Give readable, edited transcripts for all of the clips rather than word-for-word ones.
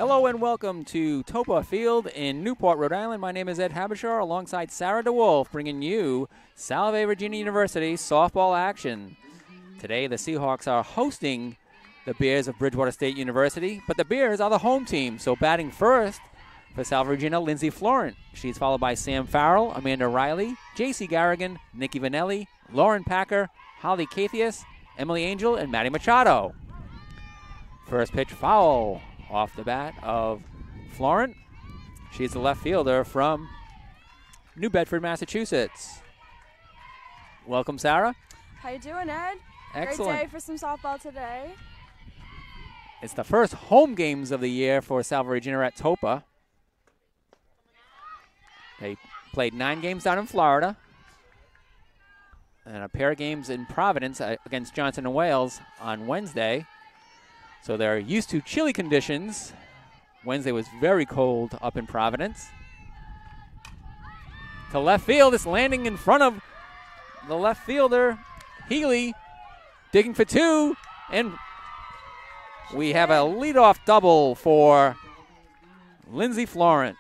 Hello and welcome to Toppa Field in Newport, Rhode Island. My name is Ed Habishar alongside Sarah DeWolf, bringing you Salve Regina University softball action. Today the Seahawks are hosting the Bears of Bridgewater State University, but the Bears are the home team. So batting first for Salve Regina, Lindsay Florent. She's followed by Sam Farrell, Amanda Riley, J.C. Garrigan, Nikki Vanelli, Lauren Packer, Holly Cathius, Emily Angel, and Maddie Machado. First pitch foul off the bat of Florent. She's the left fielder from New Bedford, Massachusetts. Welcome, Sarah. How you doing, Ed? Excellent. Great day for some softball today. It's the first home games of the year for Salve Regina at Toppa. They played 9 games down in Florida and a pair of games in Providence against Johnson & Wales on Wednesday. So they're used to chilly conditions. Wednesday was very cold up in Providence. To left field, it's landing in front of the left fielder, Healy, digging for 2, and we have a leadoff double for Lindsay Florent.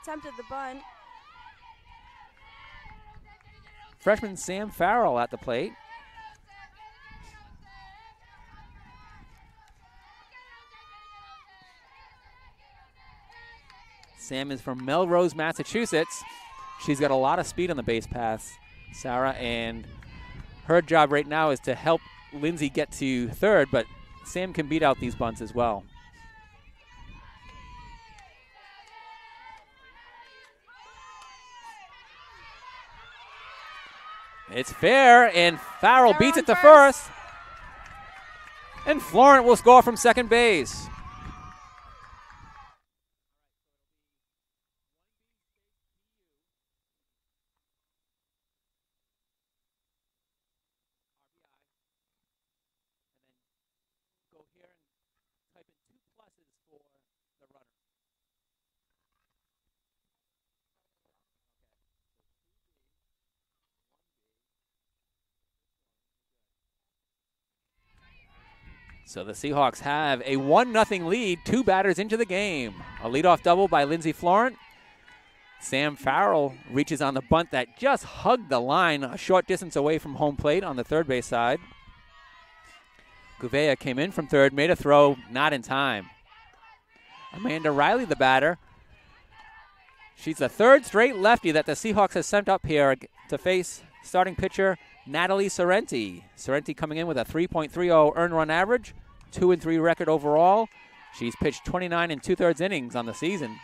Attempted the bunt. Freshman Sam Farrell at the plate. Sam is from Melrose, Massachusetts. She's got a lot of speed on the base pass, Sarah, and her job right now is to help Lindsay get to third, but Sam can beat out these bunts as well. It's fair, and Farrell beats it to first. And Florent will score from second base. So the Seahawks have a 1-0 lead, 2 batters into the game. A leadoff double by Lindsay Florent. Sam Farrell reaches on the bunt that just hugged the line a short distance away from home plate on the third base side. Gouveia came in from third, made a throw, not in time. Amanda Riley, the batter. She's the third straight lefty that the Seahawks have sent up here to face starting pitcher Natalie Sorrenti. Sorrenti coming in with a 3.30 earned run average, 2-3 record overall. She's pitched 29 2/3 innings on the season.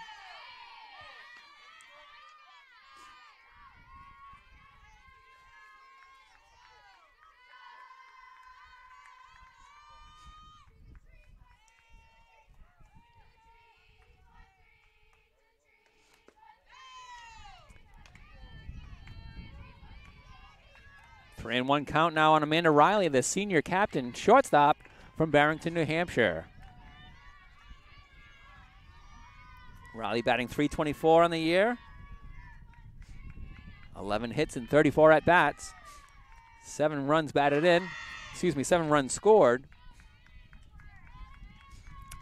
Three and 1 count now on Amanda Riley, the senior captain, shortstop from Barrington, New Hampshire. Riley batting .324 on the year. 11 hits and 34 at-bats. 7 runs batted in. 7 runs scored.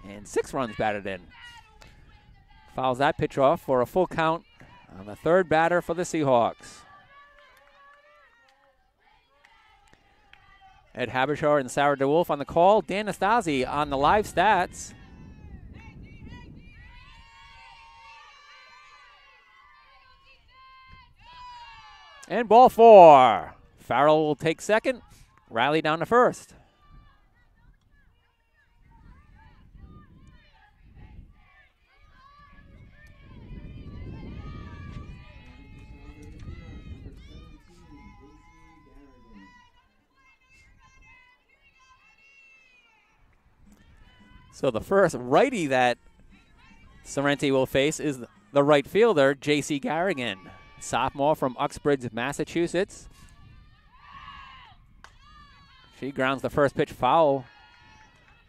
And 6 runs batted in. Fouls that pitch off for a full count on the third batter for the Seahawks. Ed Habishar and Sarah DeWolf on the call. Dan Nastasi on the live stats. And ball 4. Farrell will take second. Riley down to first. So the first righty that Sorrenti will face is the right fielder, J.C. Garrigan, sophomore from Uxbridge, Massachusetts. She grounds the first pitch foul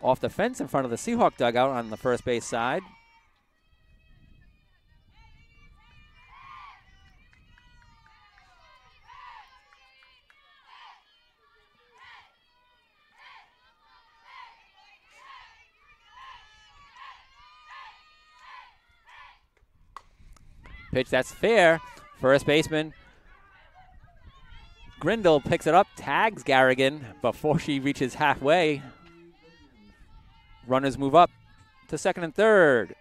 off the fence in front of the Seahawk dugout on the first base side. Pitch that's fair. First baseman Grindle picks it up, tags Garrigan before she reaches halfway. Runners move up to second and third.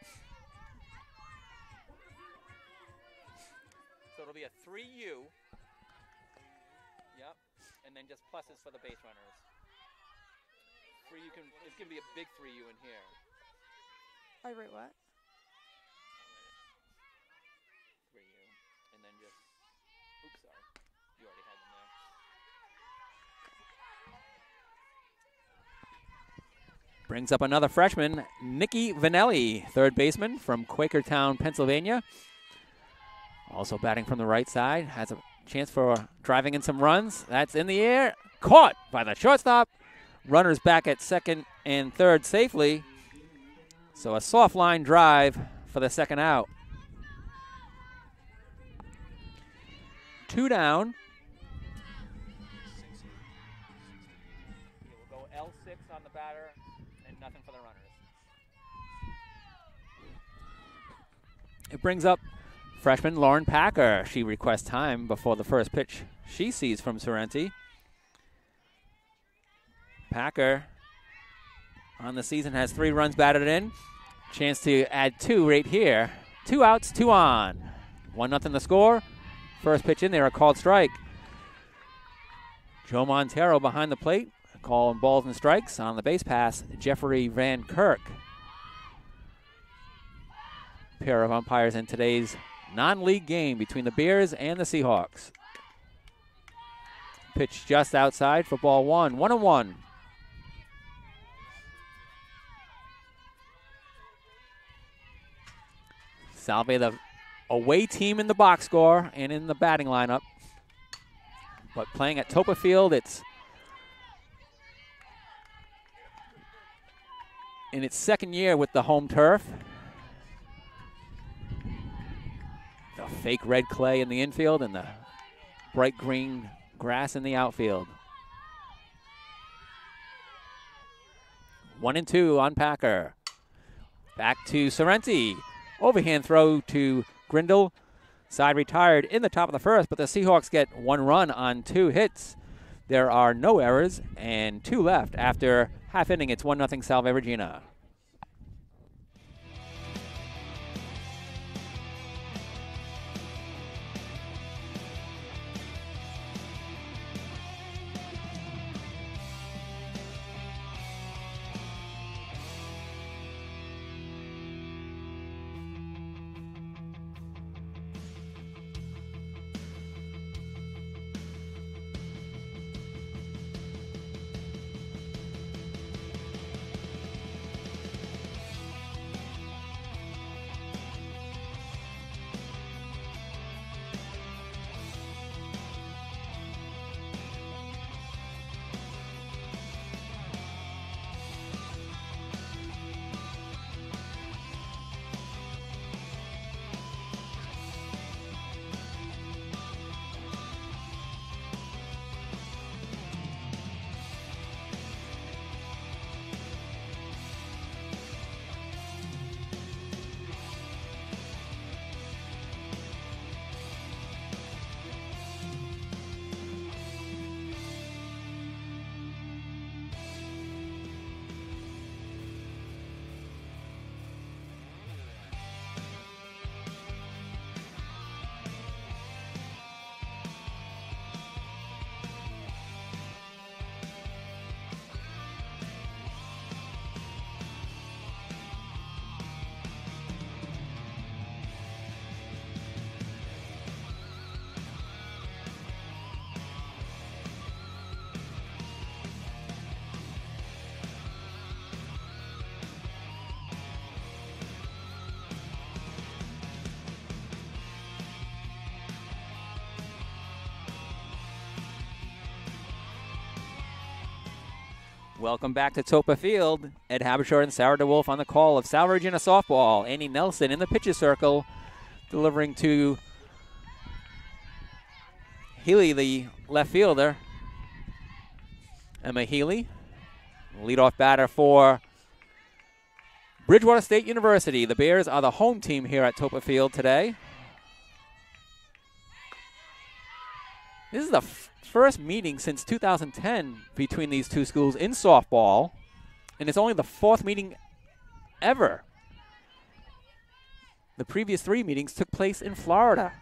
So it'll be a 3U. Yep. And then just pluses for the base runners. It's going to be a big 3U in here. Oh, wait, what? 3U. And then just, oops, sorry. You already had them there. Brings up another freshman, Nikki Vanelli, third baseman from Quakertown, Pennsylvania. Also batting from the right side. Has a chance for driving in some runs. That's in the air. Caught by the shortstop. Runners back at second and third safely. So a soft line drive for the second out. 2 down. We'll go L6 on the batter and nothing for the runners. It brings up freshman Lauren Packer. She requests time before the first pitch she sees from Sorrenti. Packer on the season has 3 runs batted in. Chance to add 2 right here. 2 outs, 2 on. 1-0 the score. First pitch in there, a called strike. Joe Montero behind the plate, calling balls and strikes. On the base pass, Jeffrey Van Kirk. Pair of umpires in today's non-league game between the Bears and the Seahawks. Pitch just outside for ball 1. 1-1. Salve, the away team in the box score and in the batting lineup. But playing at Toppa Field, it's in its second year with the home turf. The fake red clay in the infield and the bright green grass in the outfield. 1-2 on Packer. Back to Sorrenti. Overhand throw to Grindle. Side retired in the top of the first, but the Seahawks get 1 run on 2 hits. There are no errors and 2 left after half inning. It's 1-0 Salve Regina. Welcome back to Toppa Field. Ed Habishar and Sarah DeWolf on the call of Salve Regina softball. Annie Nelson in the pitcher's circle, delivering to Healy, the left fielder. Emma Healy, leadoff batter for Bridgewater State University. The Bears are the home team here at Toppa Field today. This is the first meeting since 2010 between these two schools in softball, and it's only the fourth meeting ever. The previous three meetings took place in Florida,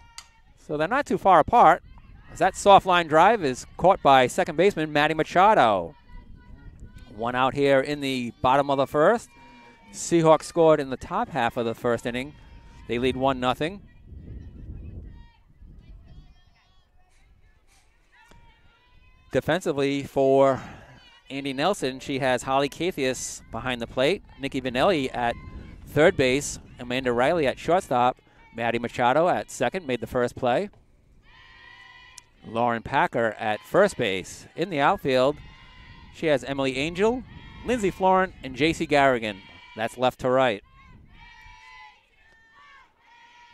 so they're not too far apart. As that soft line drive is caught by second baseman Maddie Machado. One out here in the bottom of the first. Seahawks scored in the top half of the first inning. They lead 1-0. Defensively for Andy Nelson, she has Holly Cathius behind the plate, Nikki Vanelli at third base, Amanda Riley at shortstop, Maddie Machado at second, made the first play. Lauren Packer at first base. In the outfield, she has Emily Angel, Lindsay Florent, and J.C. Garrigan. That's left to right.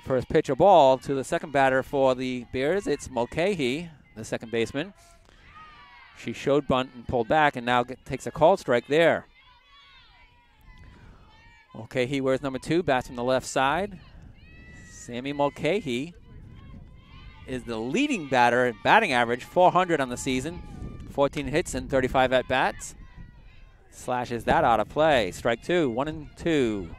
First pitch of ball to the second batter for the Bears. It's Mulcahy, the second baseman. She showed bunt and pulled back and now takes a called strike there. Mulcahy wears number 2, bats from the left side. Sammy Mulcahy is the leading batter in batting average, 400 on the season, 14 hits and 35 at-bats. Slashes that out of play. Strike 2, 1-2.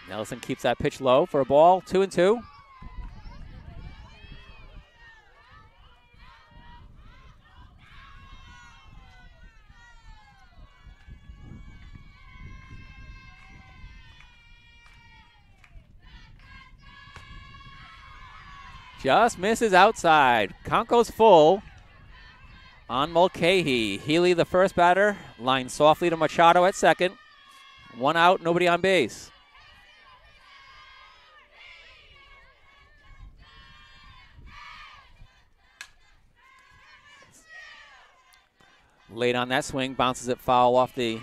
Nelson keeps that pitch low for a ball, 2-2. Just misses outside. Count goes full on Mulcahy. Healy, the first batter, lines softly to Machado at second. One out, nobody on base. Late on that swing, bounces it foul off the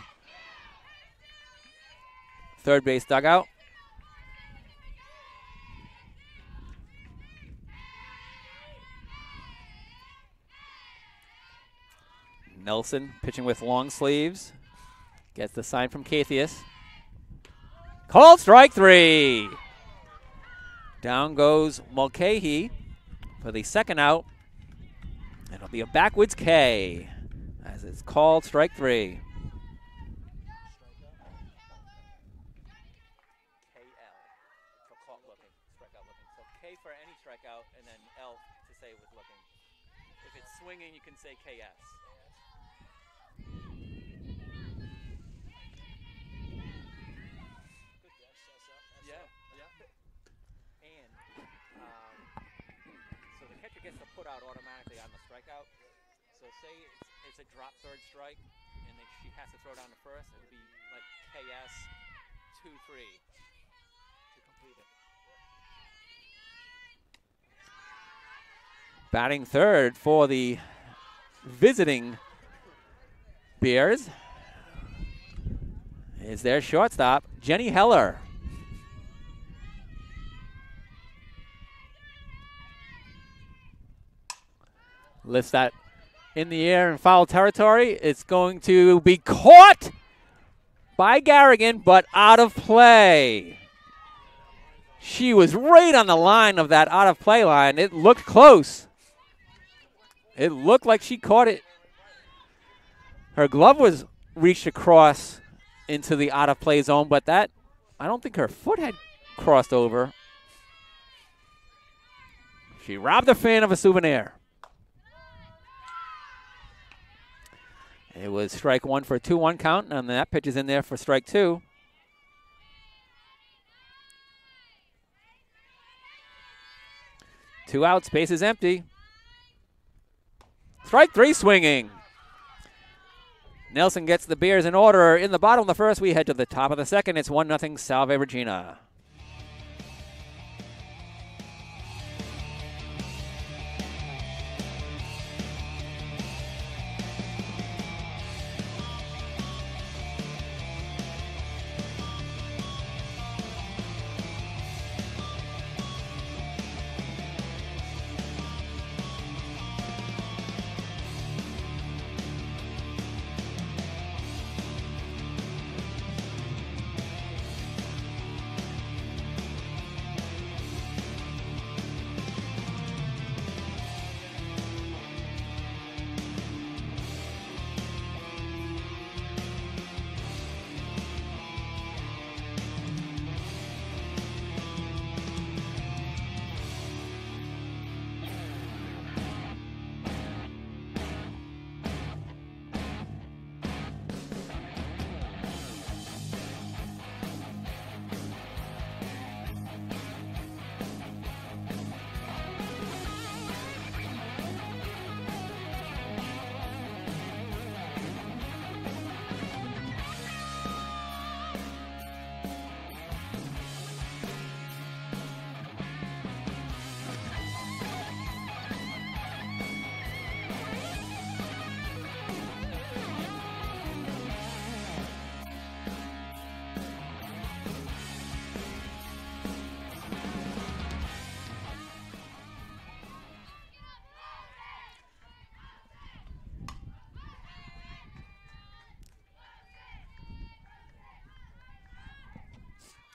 third base dugout. Nelson pitching with long sleeves. Gets the sign from Cathius. Called strike 3. Down goes Mulcahy for the second out. It'll be a backwoods K as it's called strike 3. KL for caught looking, strikeout looking. So K for any strikeout and then L to say it was looking. If it's swinging, you can say KS. Gets the put out automatically on the strikeout. So say it's a drop third strike and then she has to throw down to first. It would be like KS 2-3 to complete it. Batting third for the visiting Bears is their shortstop, Jenny Heller. Lifts that in the air in foul territory. It's going to be caught by Garrigan, but out of play. She was right on the line of that out of play line. It looked close. It looked like she caught it. Her glove was reached across into the out of play zone, but that, I don't think her foot had crossed over. She robbed a fan of a souvenir. It was strike 1 for a 2-1 count, and that pitch is in there for strike 2. Two outs, base is empty. Strike 3 swinging. Nelson gets the beers in order. In the bottom of the first, we head to the top of the second. It's 1-0 Salve Regina.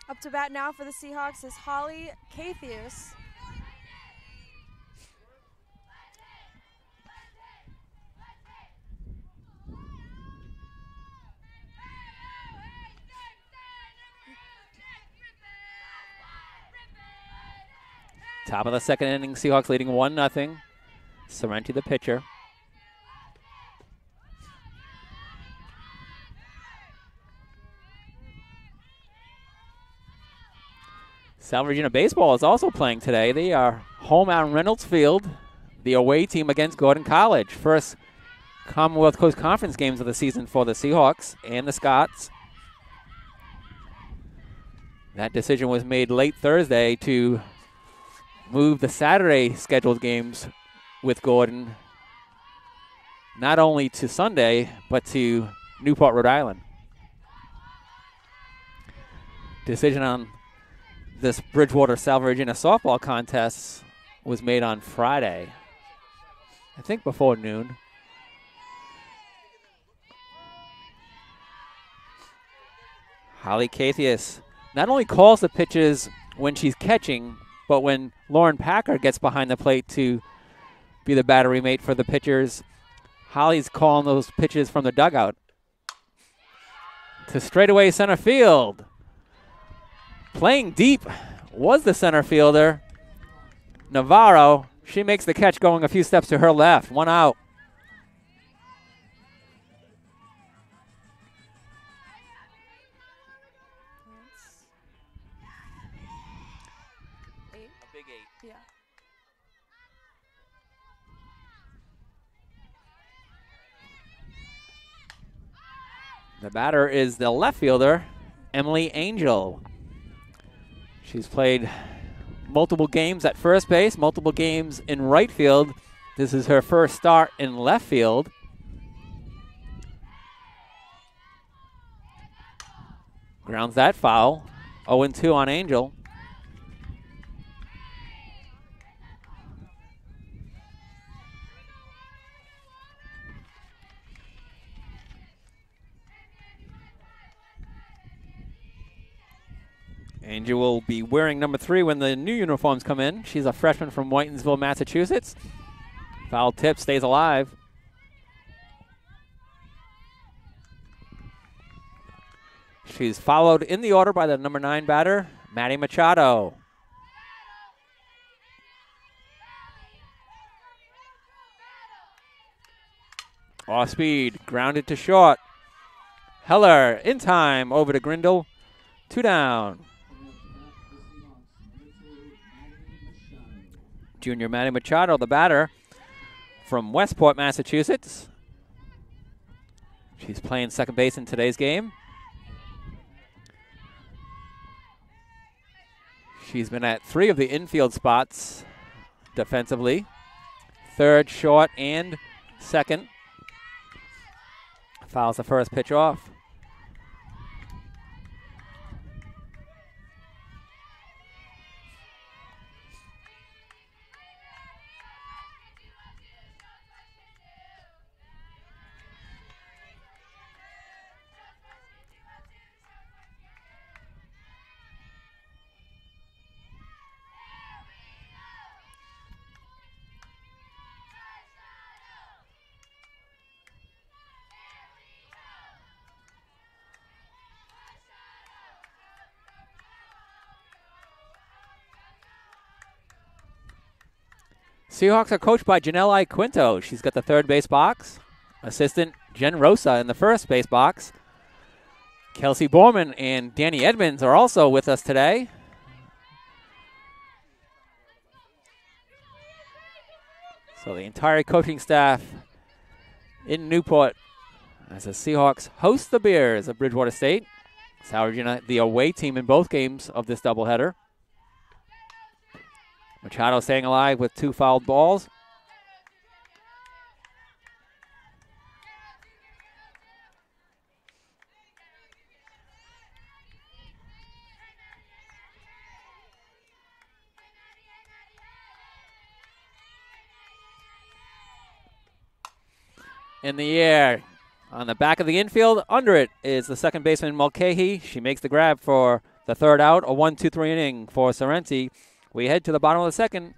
Up to bat now for the Seahawks is Holly Cathius. Top of the second inning, Seahawks leading 1-0. Sorrenti the pitcher. Salve Regina Baseball is also playing today. They are home out in Reynolds Field, the away team against Gordon College. First Commonwealth Coast Conference games of the season for the Seahawks and the Scots. That decision was made late Thursday to move the Saturday scheduled games with Gordon not only to Sunday, but to Newport, Rhode Island. Decision on this Bridgewater Salve Regina softball contest was made on Friday, I think before noon. Holly Cathius not only calls the pitches when she's catching, but when Lauren Packer gets behind the plate to be the battery mate for the pitchers, Holly's calling those pitches from the dugout. To straightaway center field. Playing deep was the center fielder, Navarro. She makes the catch going a few steps to her left. One out. Eight. A big 8. Yeah. The batter is the left fielder, Emily Angel. She's played multiple games at first base, multiple games in right field. This is her first start in left field. Grounds that foul. 0-2 on Angel. Angel will be wearing number 3 when the new uniforms come in. She's a freshman from Whitensville, Massachusetts. Foul tip, stays alive. She's followed in the order by the number 9 batter, Maddie Machado. Off speed, grounded to short. Heller in time over to Grindle. 2 down. Junior Maddie Machado, the batter from Westport, Massachusetts. She's playing second base in today's game. She's been at 3 of the infield spots defensively. Third, short, and second. Fouls the first pitch off. Seahawks are coached by Janelle Quinto. She's got the third base box. Assistant Jen Rosa in the first base box. Kelsey Borman and Danny Edmonds are also with us today. So the entire coaching staff in Newport as the Seahawks host the Bears of Bridgewater State. Salve Regina, the away team in both games of this doubleheader. Machado staying alive with 2 fouled balls. In the air, on the back of the infield, under it is the second baseman Mulcahy. She makes the grab for the third out, a 1-2-3 inning for Sorrenti. We head to the bottom of the second.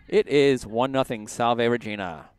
It is 1-0 Salve Regina.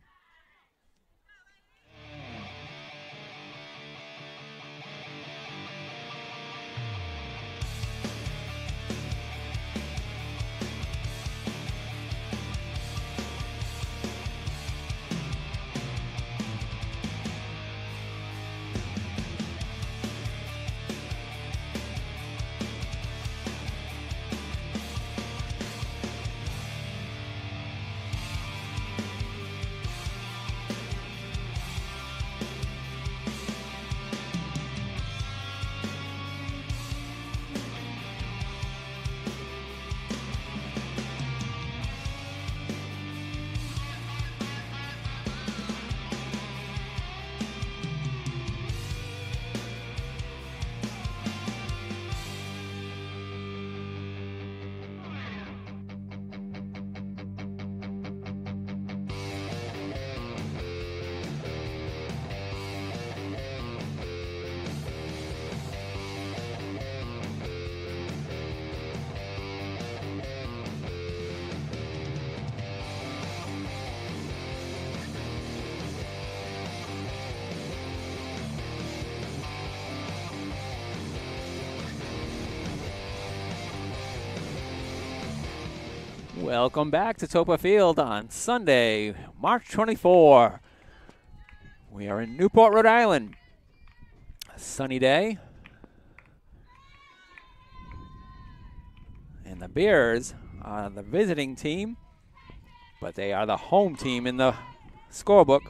Welcome back to Toppa Field on Sunday, March 24. We are in Newport, Rhode Island. A sunny day. And the Bears are the visiting team, but they are the home team in the scorebook.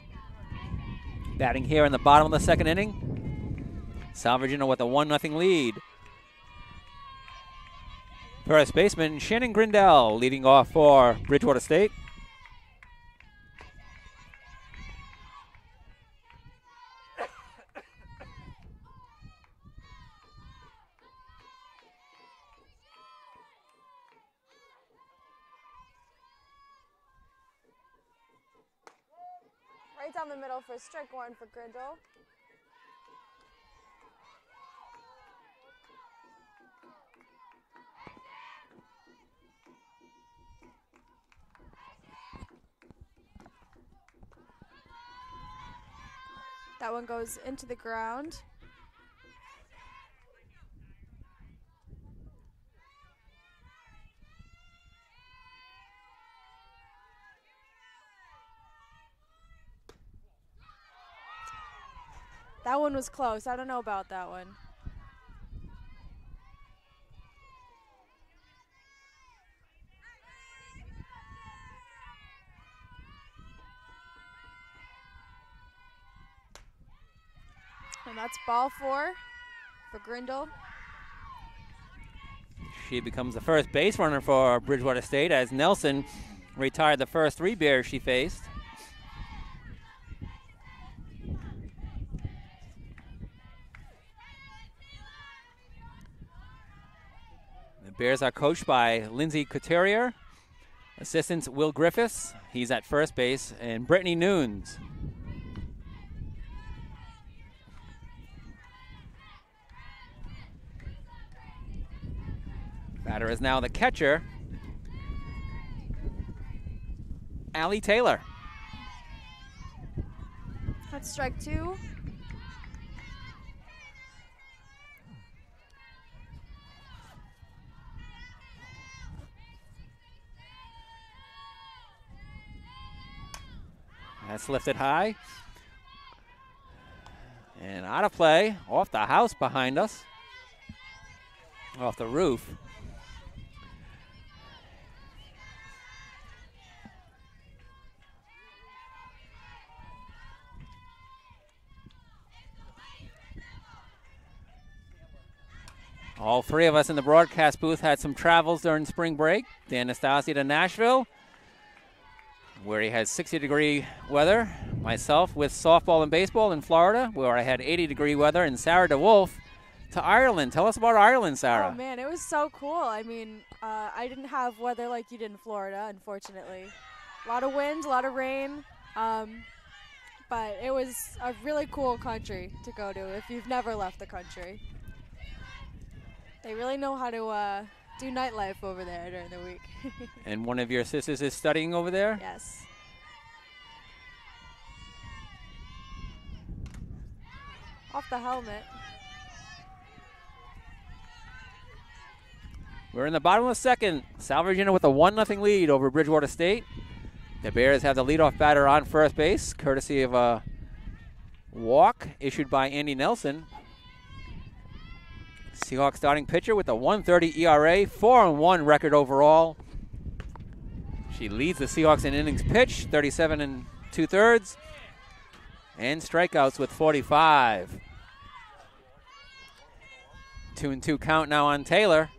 Batting here in the bottom of the second inning. Salve Regina with a 1-0 lead. First baseman Shannon Grindell leading off for Bridgewater State. Right down the middle for strike 1 for Grindle. That one goes into the ground. That one was close. I don't know about that one. And that's ball 4 for Grindle. She becomes the first base runner for Bridgewater State as Nelson retired the first 3 Bears she faced. The Bears are coached by Lindsay Couturier, assistants Will Griffiths, he's at first base, and Brittany Nunes. Batter is now the catcher, Allie Taylor. That's strike 2. That's lifted high. And out of play, off the house behind us. Off the roof. All 3 of us in the broadcast booth had some travels during spring break. Dan Nastasi to Nashville, where he has 60-degree weather. Myself with softball and baseball in Florida, where I had 80-degree weather. And Sarah DeWolf to Ireland. Tell us about Ireland, Sarah. Oh, man, it was so cool. I mean, I didn't have weather like you did in Florida, unfortunately. A lot of wind, a lot of rain. But it was a really cool country to go to if you've never left the country. They really know how to do nightlife over there during the week. And one of your sisters is studying over there? Yes. Off the helmet. We're in the bottom of the second. Salve Regina with a 1-0 lead over Bridgewater State. The Bears have the leadoff batter on first base, courtesy of a walk issued by Andy Nelson. Seahawks starting pitcher with a 1.30 ERA, 4-1 record overall. She leads the Seahawks in innings pitched, 37 2/3, and strikeouts with 45. 2-2 count now on Taylor.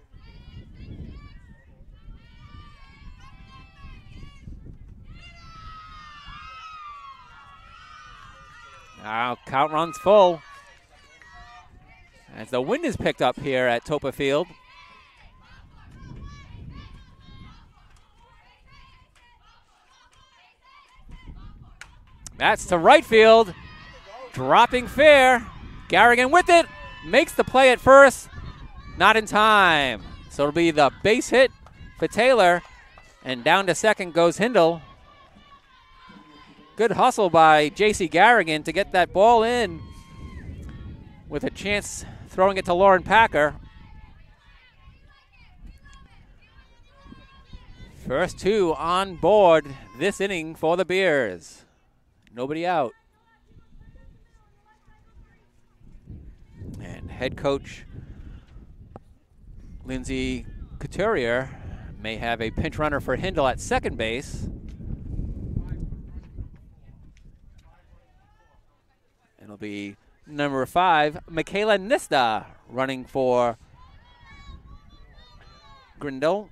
Now count runs full. As the wind is picked up here at Toppa Field. That's to right field. Dropping fair. Garrigan with it. Makes the play at first. Not in time. So it'll be the base hit for Taylor. And down to second goes Hindle. Good hustle by J.C. Garrigan to get that ball in with a chance throwing it to Lauren Packer. First 2 on board this inning for the Bears. Nobody out. And head coach Lindsay Couturier may have a pinch runner for Hindle at second base. It'll be number 5, Michaela Nista, running for Grindle.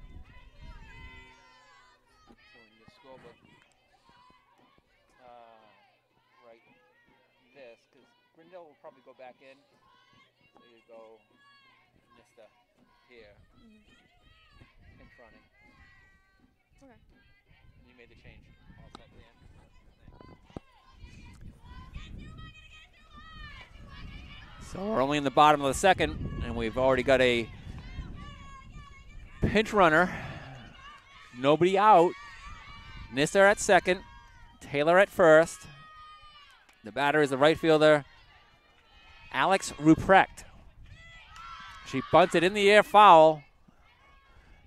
Right this, because Grindle will probably go back in. So you go Nista here. Pinch running. Okay. You made the change. All set, Dan. So we're only in the bottom of the second, and we've already got a pinch runner. Nobody out. Nisser at second. Taylor at first. The batter is the right fielder, Alex Ruprecht. She bunts it in the air foul.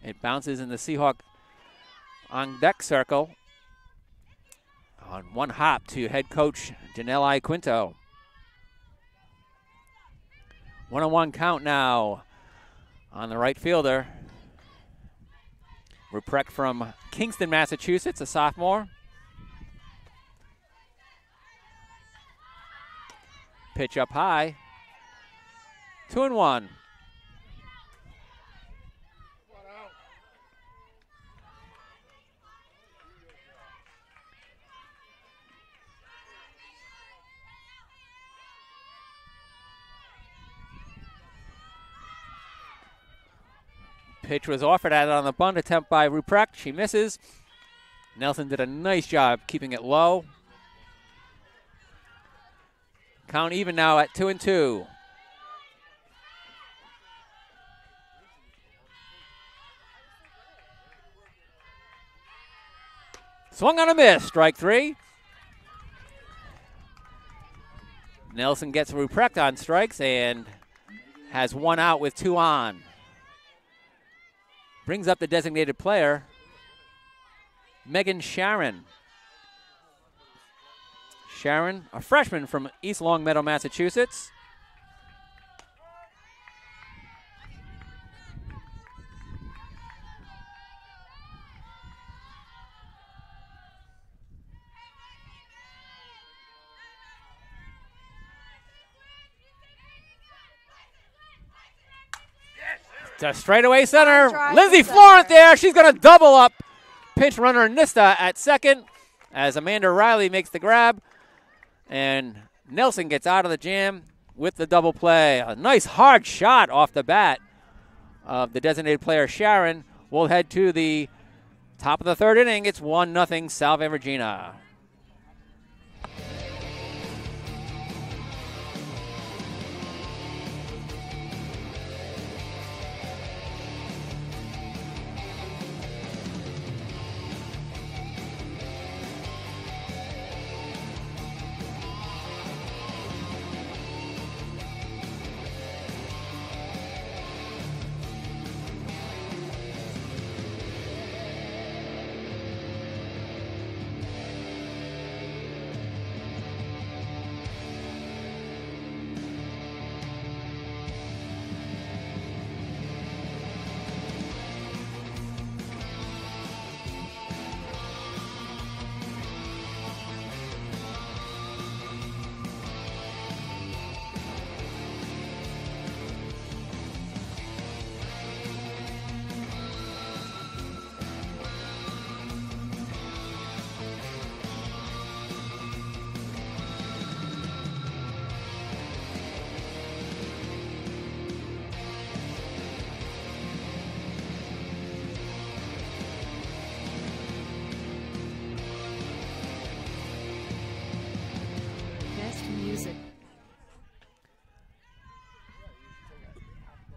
It bounces in the Seahawk on deck circle. On one hop to head coach Janelle Quinto. 1-1 count now on the right fielder. Ruprecht from Kingston, Massachusetts, a sophomore. Pitch up high. 2-1. Pitch was offered at it on the bunt attempt by Ruprecht. She misses. Nelson did a nice job keeping it low. Count even now at 2-2. Swung on a miss, strike 3. Nelson gets Ruprecht on strikes and has 1 out with 2 on. Brings up the designated player, Megan Sharon. Sharon, a freshman from East Longmeadow, Massachusetts. To straightaway center. Lindsay Florent there. She's going to double up. Pinch runner Nista at second as Amanda Riley makes the grab. And Nelson gets out of the jam with the double play. A nice hard shot off the bat of the designated player Sharon. We'll head to the top of the 3rd inning. It's 1-0 Salve Regina.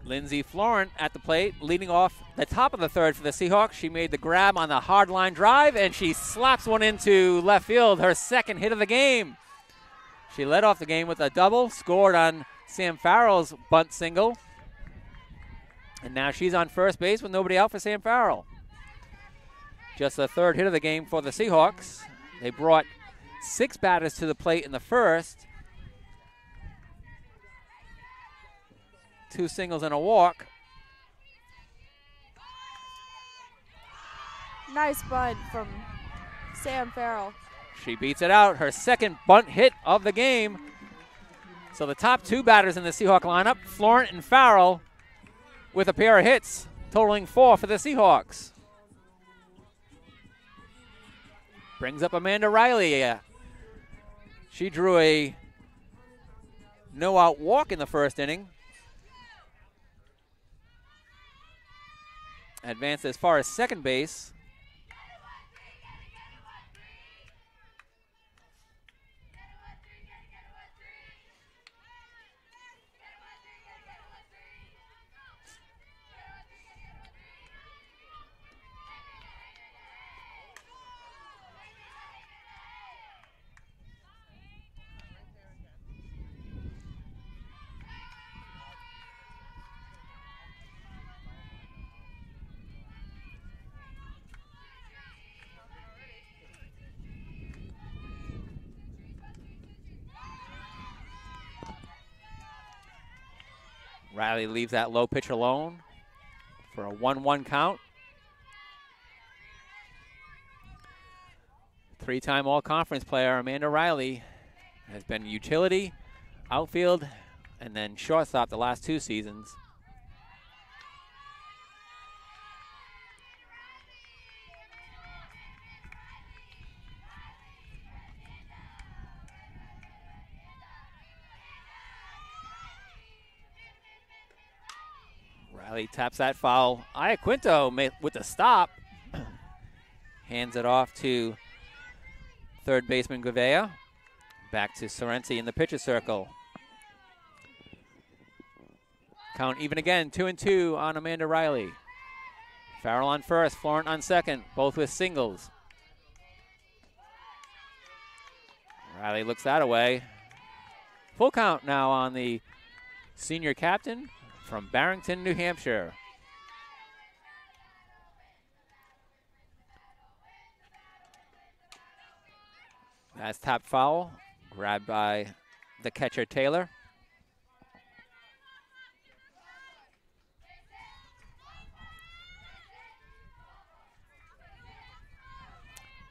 Lindsay Florent at the plate, leading off the top of the 3rd for the Seahawks. She made the grab on the hard line drive, and she slaps one into left field, her 2nd hit of the game. She led off the game with a double, scored on Sam Farrell's bunt single. And now she's on first base with nobody out for Sam Farrell. Just the 3rd hit of the game for the Seahawks. They brought 6 batters to the plate in the 1st. 2 singles and a walk. Nice bunt from Sam Farrell. She beats it out, her 2nd bunt hit of the game. So the top 2 batters in the Seahawk lineup, Florent and Farrell, with a pair of hits, totaling 4 for the Seahawks. Brings up Amanda Riley. She drew a no-out walk in the 1st inning. Advanced as far as second base. Riley leaves that low pitch alone for a 1-1 count. 3-time All-Conference player Amanda Riley has been utility, outfield, and then shortstop the last 2 seasons. Riley taps that foul. Iaquinto with the stop. Hands it off to third baseman Gouveia. Back to Sorrenti in the pitcher circle. Count even again, 2-2 on Amanda Riley. Farrell on first, Florent on second, both with singles. Riley looks that away. Full count now on the senior captain from Barrington, New Hampshire. That's top foul, grabbed by the catcher Taylor.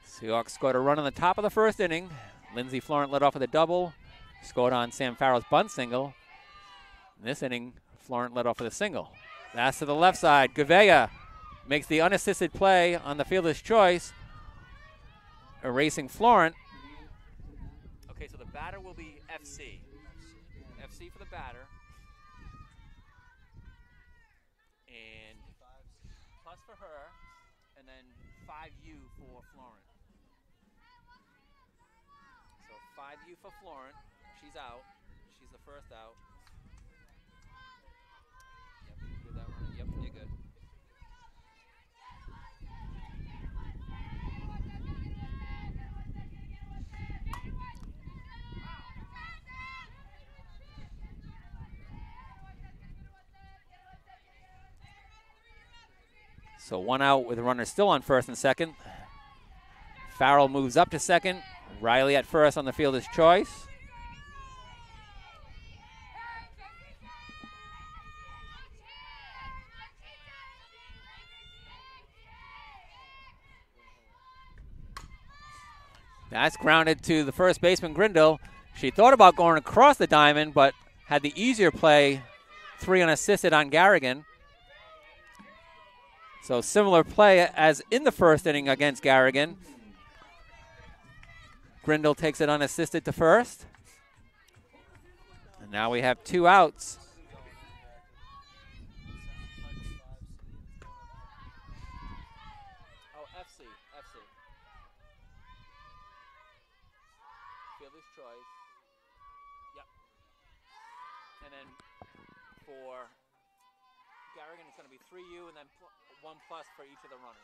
Seahawks scored a run on the top of the first inning. Lindsey Florent led off with a double, scored on Sam Farrell's bunt single. In this inning, Florent led off with a single. That's to the left side. Gouveia makes the unassisted play on the fielder's choice, erasing Florent. Okay, so the batter will be FC. FC for the batter. And plus for her, and then 5U for Florent. So 5U for Florent. She's out. She's the first out. Yep, do that one. Yep, you're good. So 1 out with runners still on first and second. Farrell moves up to second. Riley at first on the fielder's choice. That's grounded to the first baseman, Grindle. She thought about going across the diamond, but had the easier play, 3 unassisted on Garrigan. So similar play as in the first inning against Garrigan. Grindle takes it unassisted to first. And now we have 2 outs. Oh, FC. Fielder's choice. Yep. And then for Garrigan, it's going to be 3U and then 1+ for each of the runners.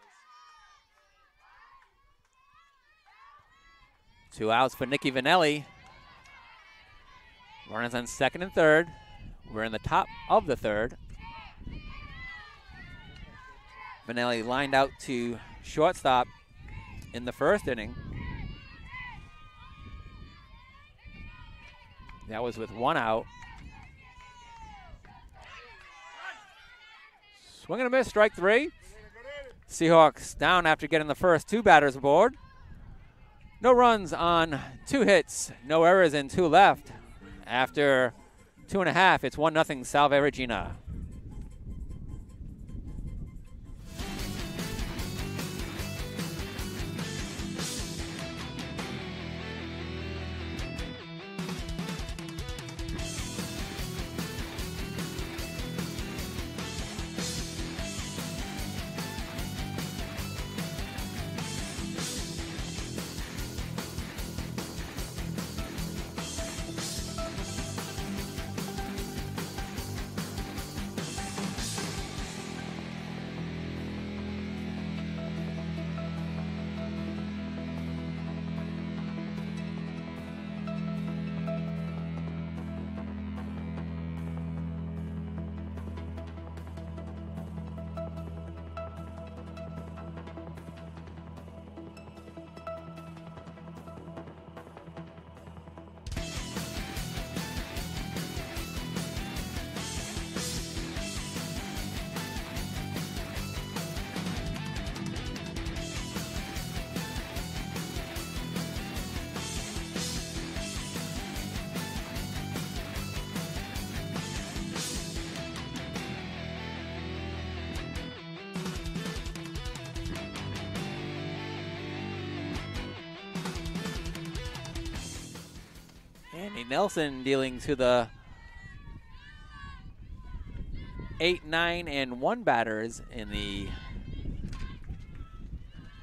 2 outs for Nikki Vanelli. Runners on second and third. We're in the top of the third. Vanelli lined out to shortstop in the first inning. That was with 1 out. Swing and a miss, strike 3. Seahawks down after getting the first 2 batters aboard. No runs on 2 hits, no errors and 2 left. After 2.5, it's 1-0 Salve Regina. Nelson dealing to the 8, 9, and 1 batters in the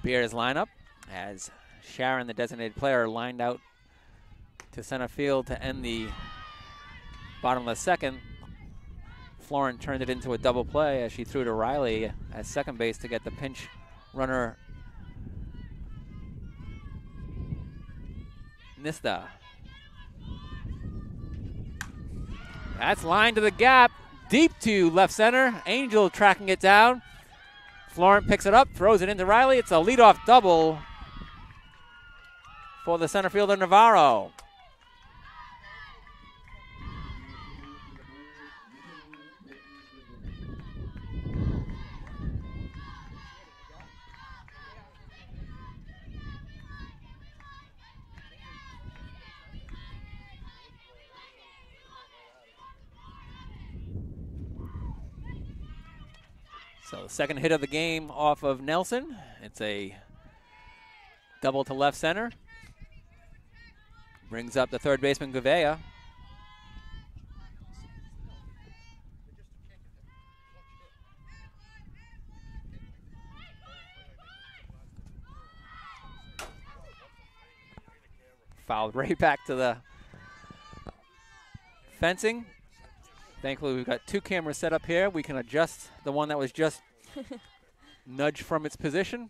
Bears lineup, as Sharon, the designated player, lined out to center field to end the bottom of the second. Florent turned it into a double play as she threw to Riley at second base to get the pinch runner Nista. That's lined to the gap, deep to left center. Angel tracking it down. Florent picks it up, throws it into Riley. It's a leadoff double for the center fielder Navarro. So second hit of the game off of Nelson. It's a double to left center. Brings up the third baseman Gouveia. Fouled right back to the fencing. Thankfully, we've got 2 cameras set up here. We can adjust the one that was just nudged from its position.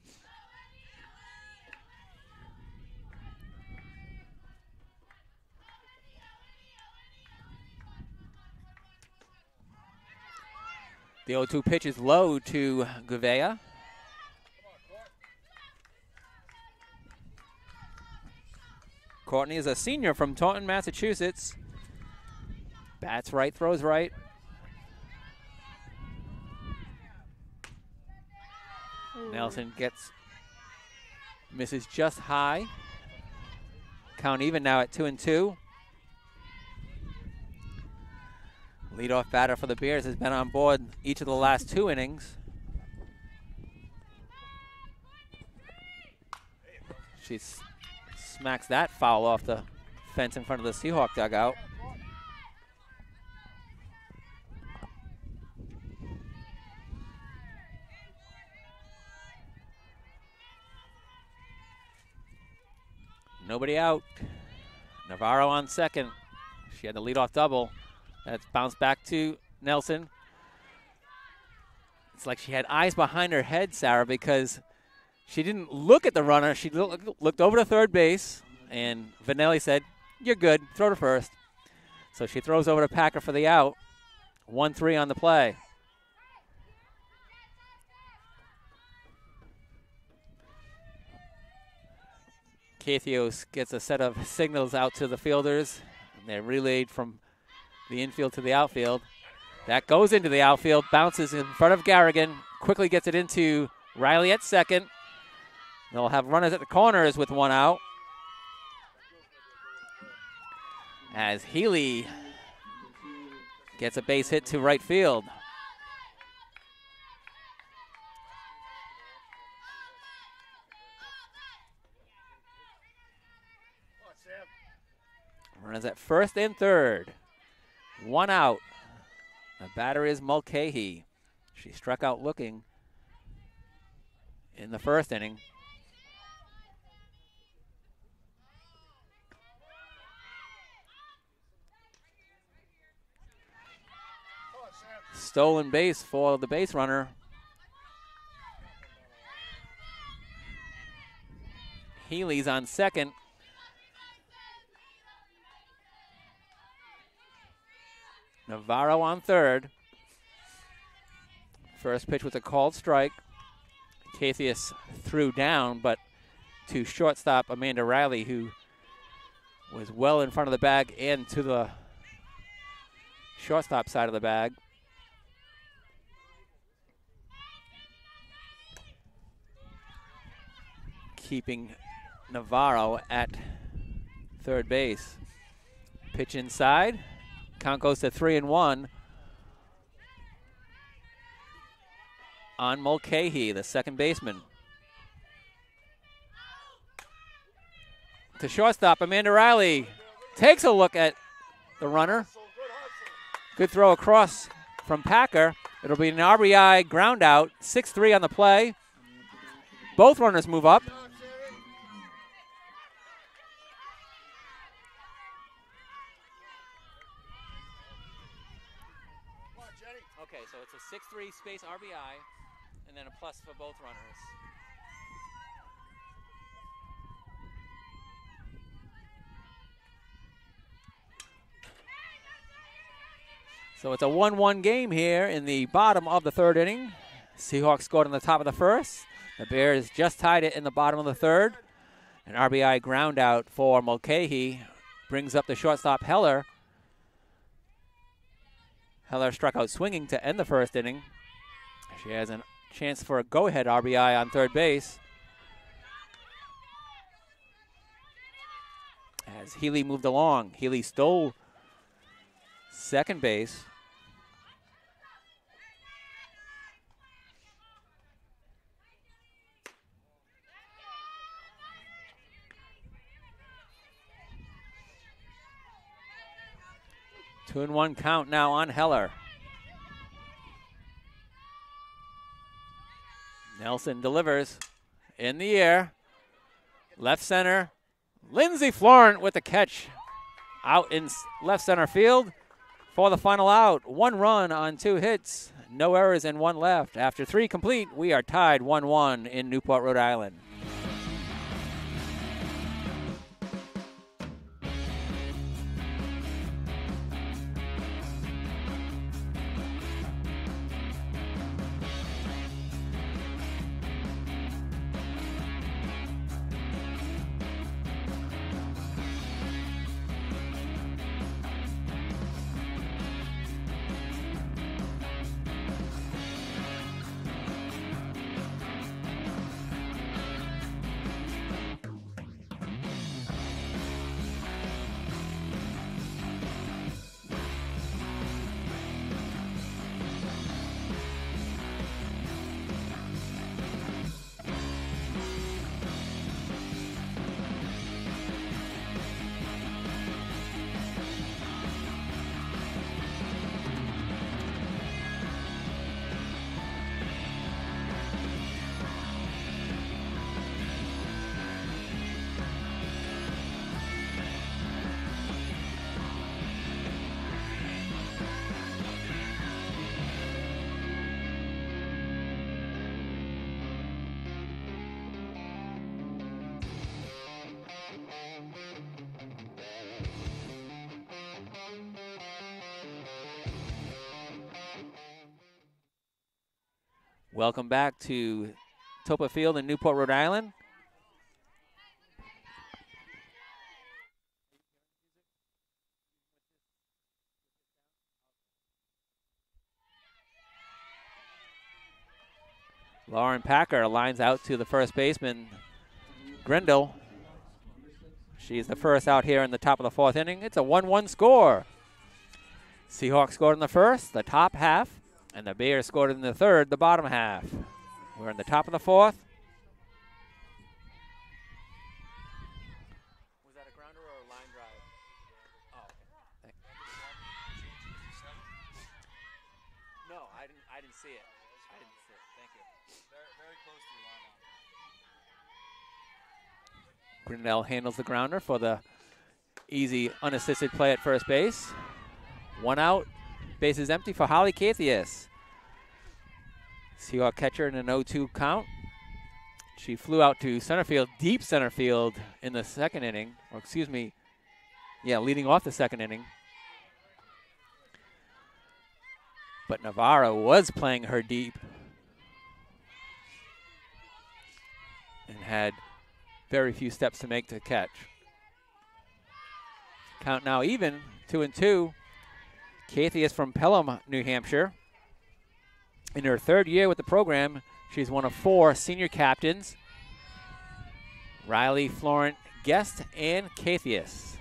The 0-2 pitch is low to Gouveia. Courtney is a senior from Taunton, Massachusetts. Bats right, throws right. Nelson misses just high. Count even now at 2-2. Leadoff batter for the Bears has been on board each of the last 2 innings. She smacks that foul off the fence in front of the Seahawk dugout. Nobody out. Navarro on second. She had the leadoff double. That's bounced back to Nelson. It's like she had eyes behind her head, Sarah, because she didn't look at the runner. She looked over to third base, and Vanelli said, "You're good. Throw to first." So she throws over to Packer for the out. 1-3 on the play. Cathios gets a set of signals out to the fielders, and they're relayed from the infield to the outfield. That goes into the outfield, bounces in front of Garrigan, quickly gets it into Riley at second. They'll have runners at the corners with 1 out. As Healy gets a base hit to right field. Runners at first and third. 1 out. The batter is Mulcahy. She struck out looking in the first inning. Stolen base for the base runner. Healy's on second. Navarro on third. First pitch was a called strike. Cathius threw down, but to shortstop Amanda Riley, who was well in front of the bag and to the shortstop side of the bag. Keeping Navarro at third base. Pitch inside. Count goes to 3-1 on Mulcahy, the second baseman. To shortstop, Amanda Riley takes a look at the runner. Good throw across from Packer. It'll be an RBI ground out, 6-3 on the play. Both runners move up. Okay, so it's a 6-3 space RBI, and then a plus for both runners. So it's a 1-1 game here in the bottom of the third inning. Seahawks scored in the top of the first. The Bears just tied it in the bottom of the third. An RBI ground out for Mulcahy brings up the shortstop Heller. Heller struck out swinging to end the first inning. She has a chance for a go-ahead RBI on third base. As Healy moved along, Healy stole second base. Two and one count now on Heller. Nelson delivers in the air. Left center. Lindsey Florent with the catch out in left center field for the final out. 1 run on 2 hits. No errors and 1 left. After 3 complete, we are tied 1-1 in Newport, Rhode Island. Welcome back to Toppa Field in Newport, Rhode Island. Lauren Packer lines out to the first baseman, Grindle. She's the first out here in the top of the 4th inning. It's a 1-1 score. Seahawks scored in the first, the top half. And the Bears scored in the third, the bottom half. We're in the top of the 4th. Was that a grounder or a line drive? Oh, okay. No, I didn't see it. I didn't see it. Thank you. Very close to the line. Grindell handles the grounder for the easy unassisted play at first base. 1 out. Base is empty for Holly Cathius. Seahawk catcher in an 0-2 count. She flew out to center field, deep center field in the second inning. Or excuse me, leading off the second inning. But Navarro was playing her deep and had very few steps to make to catch. Count now even, 2-2. Kathy is from Pelham, New Hampshire. In her 3rd year with the program, she's one of 4 senior captains. Riley, Florent, Guest, and Cathius.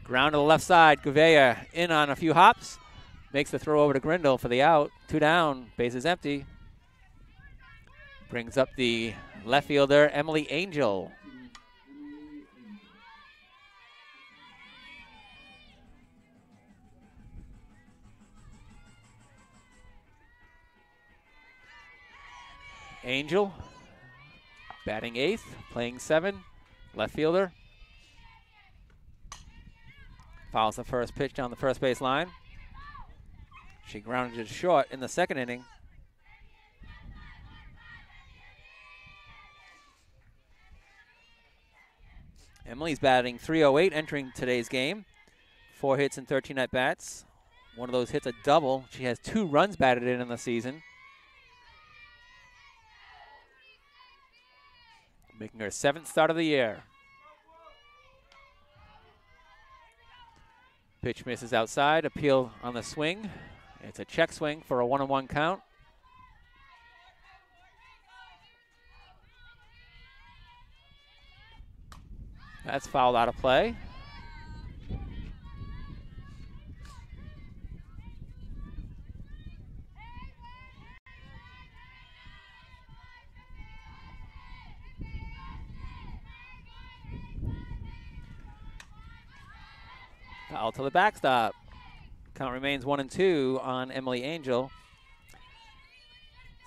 Ground to the left side. Gouveia in on a few hops. Makes the throw over to Grindle for the out. 2 down. Base is empty. Brings up the left fielder, Emily Angel. Angel, batting 8th, playing 7, left fielder. Fouls the first pitch down the first base line. She grounded it short in the second inning. Emily's batting .308 entering today's game. 4 hits and 13 at-bats. One of those hits a double. She has 2 runs batted in the season. Making her 7th start of the year. Pitch misses outside. Appeal on the swing. It's a check swing for a 1-1 count. That's fouled out of play. Foul to the backstop. Count remains 1-2 on Emily Angel.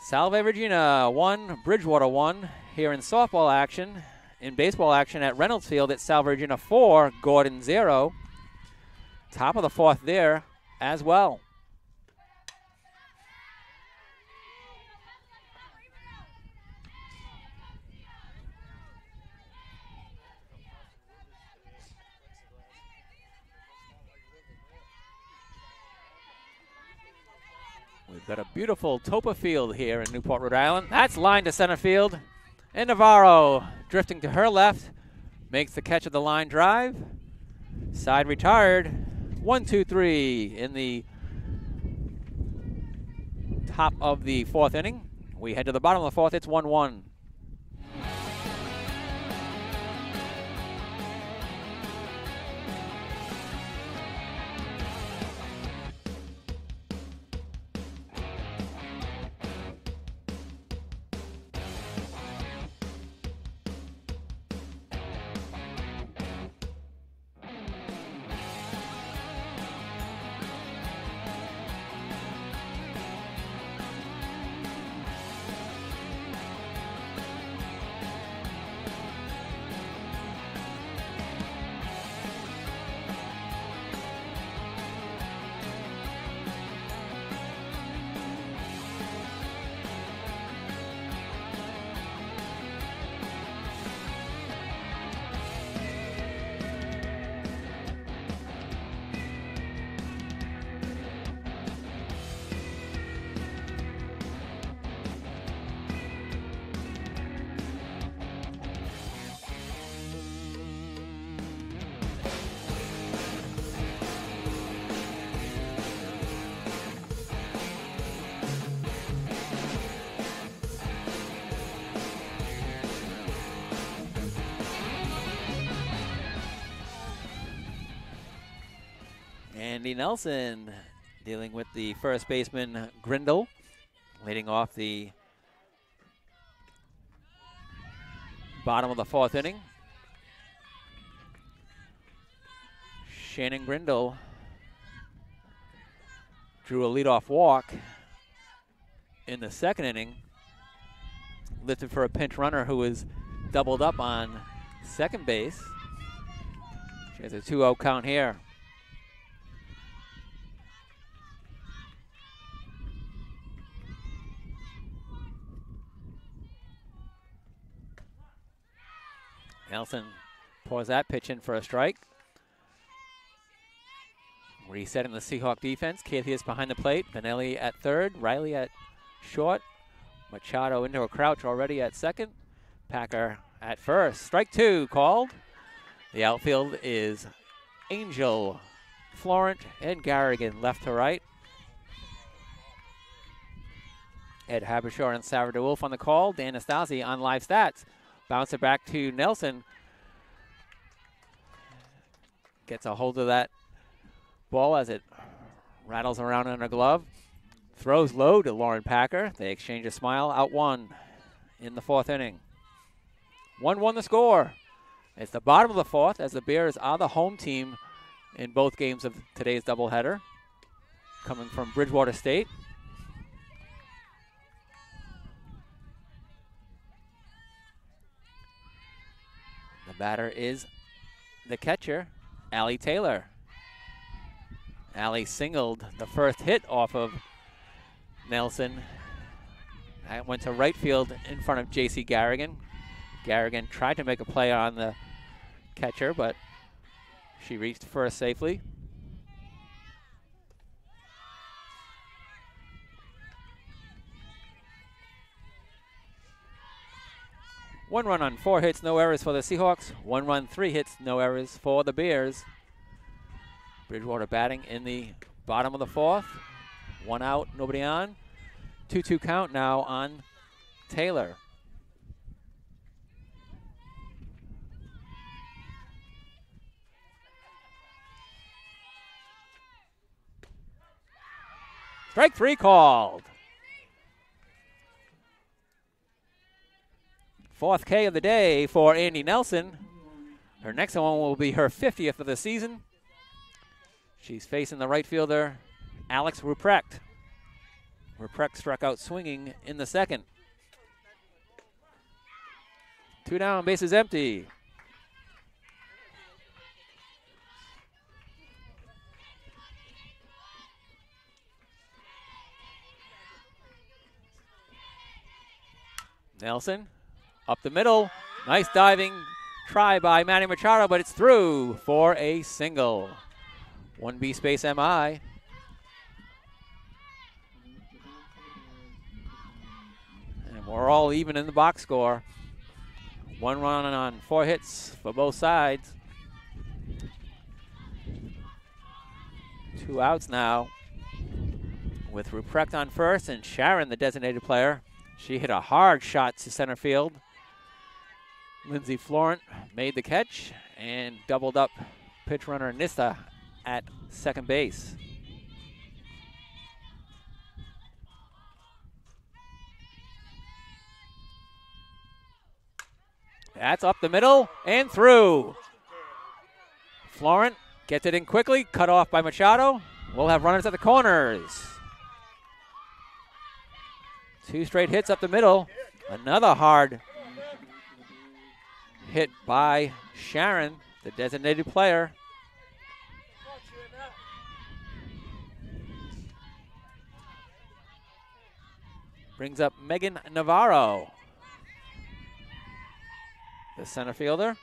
Salve Regina 1, Bridgewater 1 here in softball action. In baseball action at Reynolds Field, it's Salve Regina 4, Gordon 0. Top of the 4th there as well. We've got a beautiful Toppa field here in Newport, Rhode Island. That's line to center field. And Navarro drifting to her left, makes the catch of the line drive. Side retired. 1-2-3 in the top of the 4th inning. We head to the bottom of the 4th. It's 1-1. Andy Nelson dealing with the first baseman Grindle, leading off the bottom of the 4th inning. Shannon Grindle drew a leadoff walk in the 2nd inning, lifted for a pinch runner who was doubled up on second base. She has a 2-0 count here. Nelson pours that pitch in for a strike. Resetting the Seahawk defense. Cathius behind the plate. Vanelli at third. Riley at short. Machado into a crouch already at second. Packer at first. Strike 2 called. The outfield is Angel, Florent, and Garrigan left to right. Ed Habishar and Sarah DeWolf on the call. Dan Nastasi on live stats. Bounce it back to Nelson. Gets a hold of that ball as it rattles around in her glove. Throws low to Lauren Packer. They exchange a smile. Out 1 in the 4th inning. 1-1 the score. It's the bottom of the 4th as the Bears are the home team in both games of today's doubleheader. Coming from Bridgewater State. The batter is the catcher, Allie Taylor. Allie singled the first hit off of Nelson. That went to right field in front of J.C. Garrigan. Garrigan tried to make a play on the catcher, but she reached first safely. One run on 4 hits, no errors for the Seahawks. 1 run, 3 hits, no errors for the Bears. Bridgewater batting in the bottom of the 4th. 1 out, nobody on. 2-2 count now on Taylor. Strike 3 called. 4th K of the day for Andy Nelson. Her next one will be her 50th of the season. She's facing the right fielder, Alex Ruprecht. Ruprecht struck out swinging in the 2nd. 2 down, bases empty. Nelson up the middle. Nice diving try by Manny Machado, but it's through for a single. 1B space MI. And we're all even in the box score. 1 run on 4 hits for both sides. 2 outs now with Ruprecht on first and Sharon, the designated player. She hit a hard shot to center field. Lindsay Florent made the catch and doubled up pitch runner Nista at second base. That's up the middle and through. Florent gets it in quickly, cut off by Machado. We'll have runners at the corners. 2 straight hits up the middle. Another hard hit by Sharon, the designated player. Brings up Megan Navarro, the center fielder.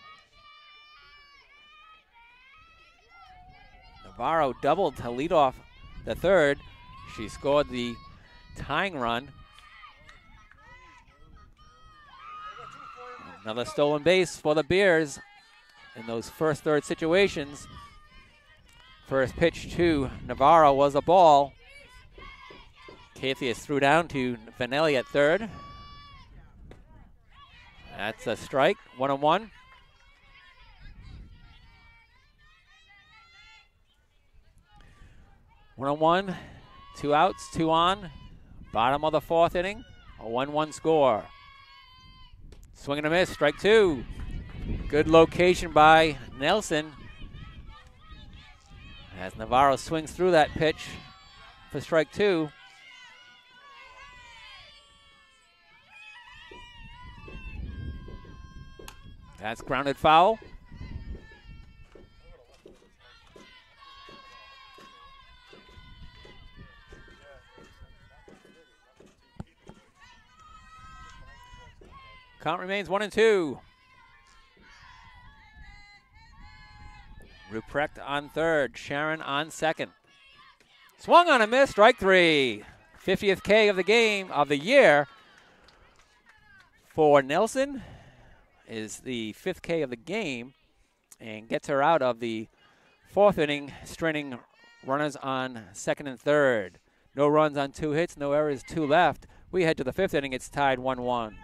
Navarro doubled to lead off the 3rd. She scored the tying run. Another stolen base for the Bears in those first 3rd situations. First pitch to Navarro was a ball. Cathius threw down to Vanelli at 3rd. That's a strike, 1-1. One on one, 2 outs, 2 on. Bottom of the 4th inning, a 1-1 score. Swing and a miss, strike 2. Good location by Nelson as Navarro swings through that pitch for strike 2. That's grounded foul. Count remains 1-2. Ruprecht on 3rd, Sharon on 2nd. Swung on a miss, strike 3. 50th K of the game, of the year for Nelson. Is the 5th K of the game and gets her out of the 4th inning, straining runners on 2nd and 3rd. No runs on 2 hits, no errors, 2 left. We head to the 5th inning, it's tied 1-1.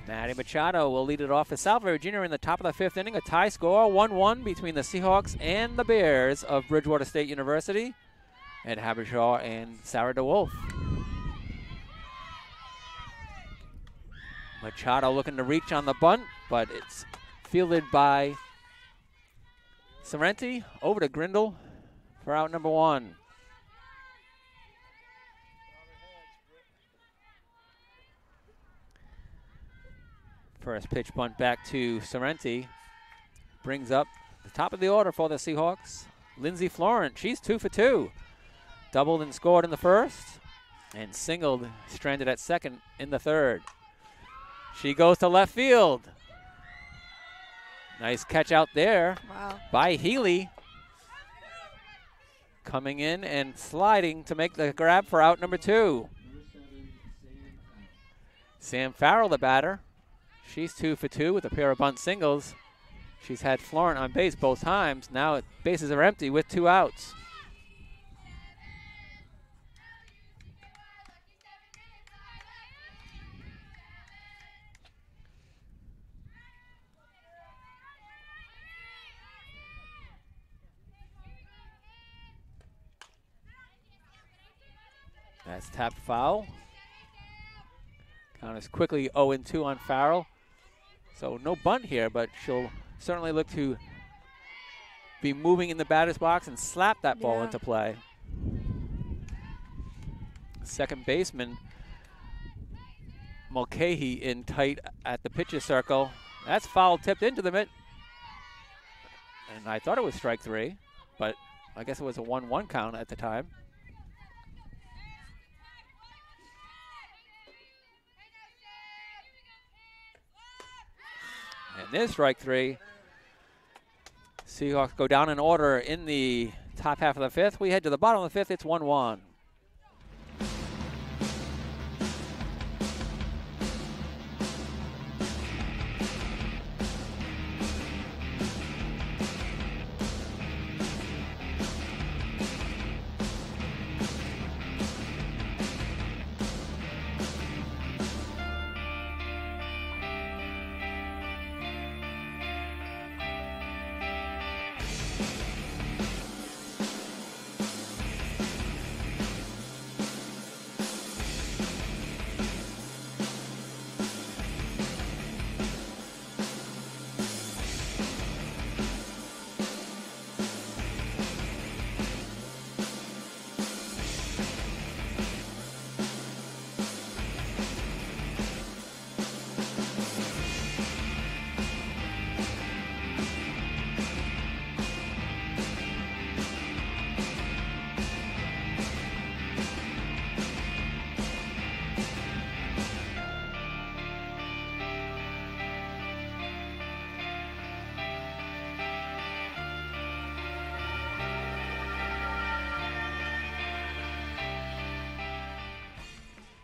Maddie Machado will lead it off for Salve Regina in the top of the 5th inning. A tie score, 1-1 between the Seahawks and the Bears of Bridgewater State University. Ed Habishaw and Sarah DeWolf. Machado looking to reach on the bunt, but it's fielded by Sorrenti. Over to Grindle for out number 1. First pitch bunt back to Sorrenti. Brings up the top of the order for the Seahawks. Lindsay Florent, she's 2 for 2. Doubled and scored in the first, and singled, stranded at second in the third. She goes to left field. Nice catch out there by Healy. Coming in and sliding to make the grab for out number 2. Sam Farrell, the batter. She's 2 for 2 with a pair of bunt singles. She's had Florent on base both times. Now bases are empty with 2 outs. That's tapped foul. Count is quickly 0-2 on Farrell. So no bunt here, but she'll certainly look to be moving in the batter's box and slap that ball into play. Second baseman Mulcahy in tight at the pitcher circle. That's foul tipped into the mitt. And I thought it was strike 3, but I guess it was a 1-1 count at the time. And there's strike 3. Seahawks go down in order in the top half of the 5th. We head to the bottom of the 5th. It's 1-1.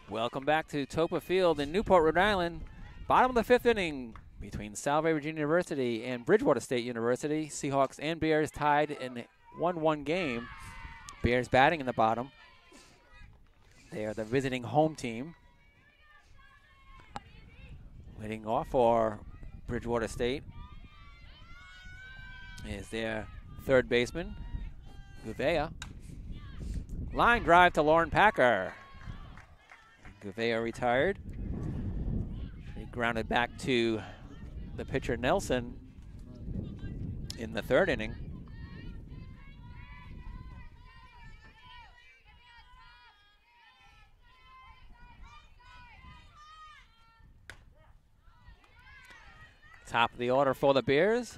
Welcome back to Toppa Field in Newport, Rhode Island. Bottom of the 5th inning between Salve Regina University and Bridgewater State University. Seahawks and Bears tied in a 1-1 game. Bears batting in the bottom. They are the visiting home team. Leading off for Bridgewater State is their third baseman, Gouveia. Line drive to Lauren Packer. Gouveia retired. She grounded back to the pitcher Nelson in the 3rd inning. Top of the order for the Bears.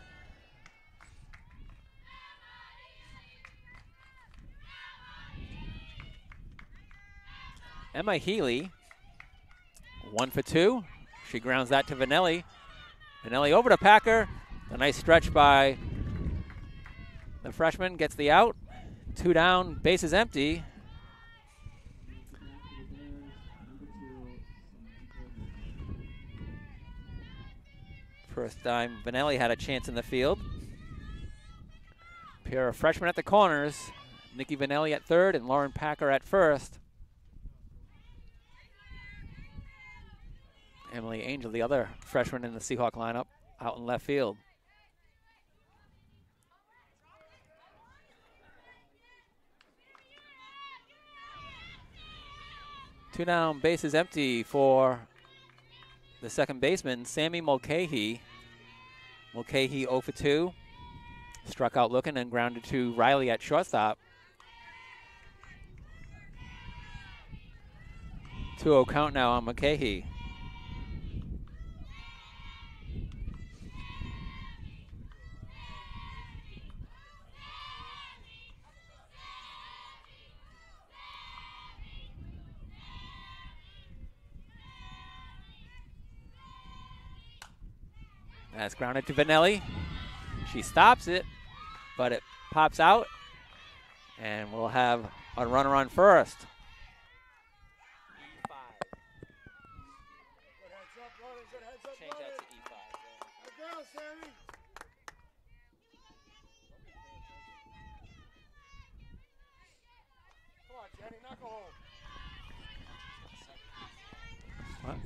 Emma Healy, 1 for 2. She grounds that to Vanelli. Vanelli over to Packer. A nice stretch by the freshman, gets the out. 2 down, bases empty. First time Vanelli had a chance in the field. Pair of freshmen at the corners. Nikki Vanelli at third and Lauren Packer at first. Emily Angel, the other freshman in the Seahawk lineup, out in left field. Two down, bases empty for the second baseman, Sammy Mulcahy. Mulcahy 0 for 2. Struck out looking and grounded to Riley at shortstop. 2-0 count now on Mulcahy. That's grounded to Vanelli. She stops it, but it pops out, and we'll have a runner on first. E5. Change that to E5. Good girl, Sammy. Come on, Jenny, knock her home. What?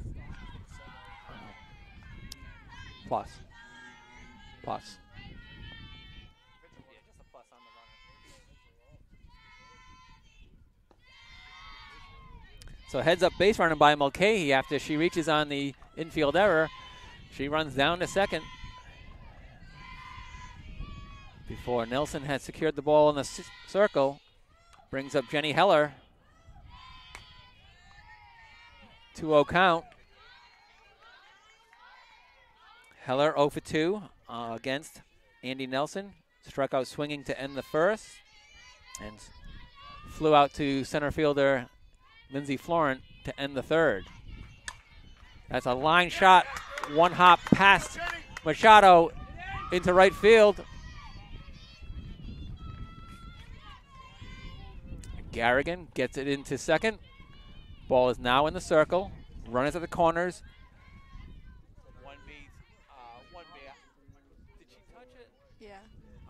Plus. Yeah, just a plus on the runner. So heads up base running by Mulcahy after she reaches on the infield error. She runs down to second before Nelson has secured the ball in the circle. Brings up Jenny Heller. 2-0 count. Heller 0 for 2 against Andy Nelson. Struck out swinging to end the first and flew out to center fielder Lindsay Florent to end the third. That's a line shot, one hop past Machado into right field. Garrigan gets it into second. Ball is now in the circle. Runners at the corners. Yeah.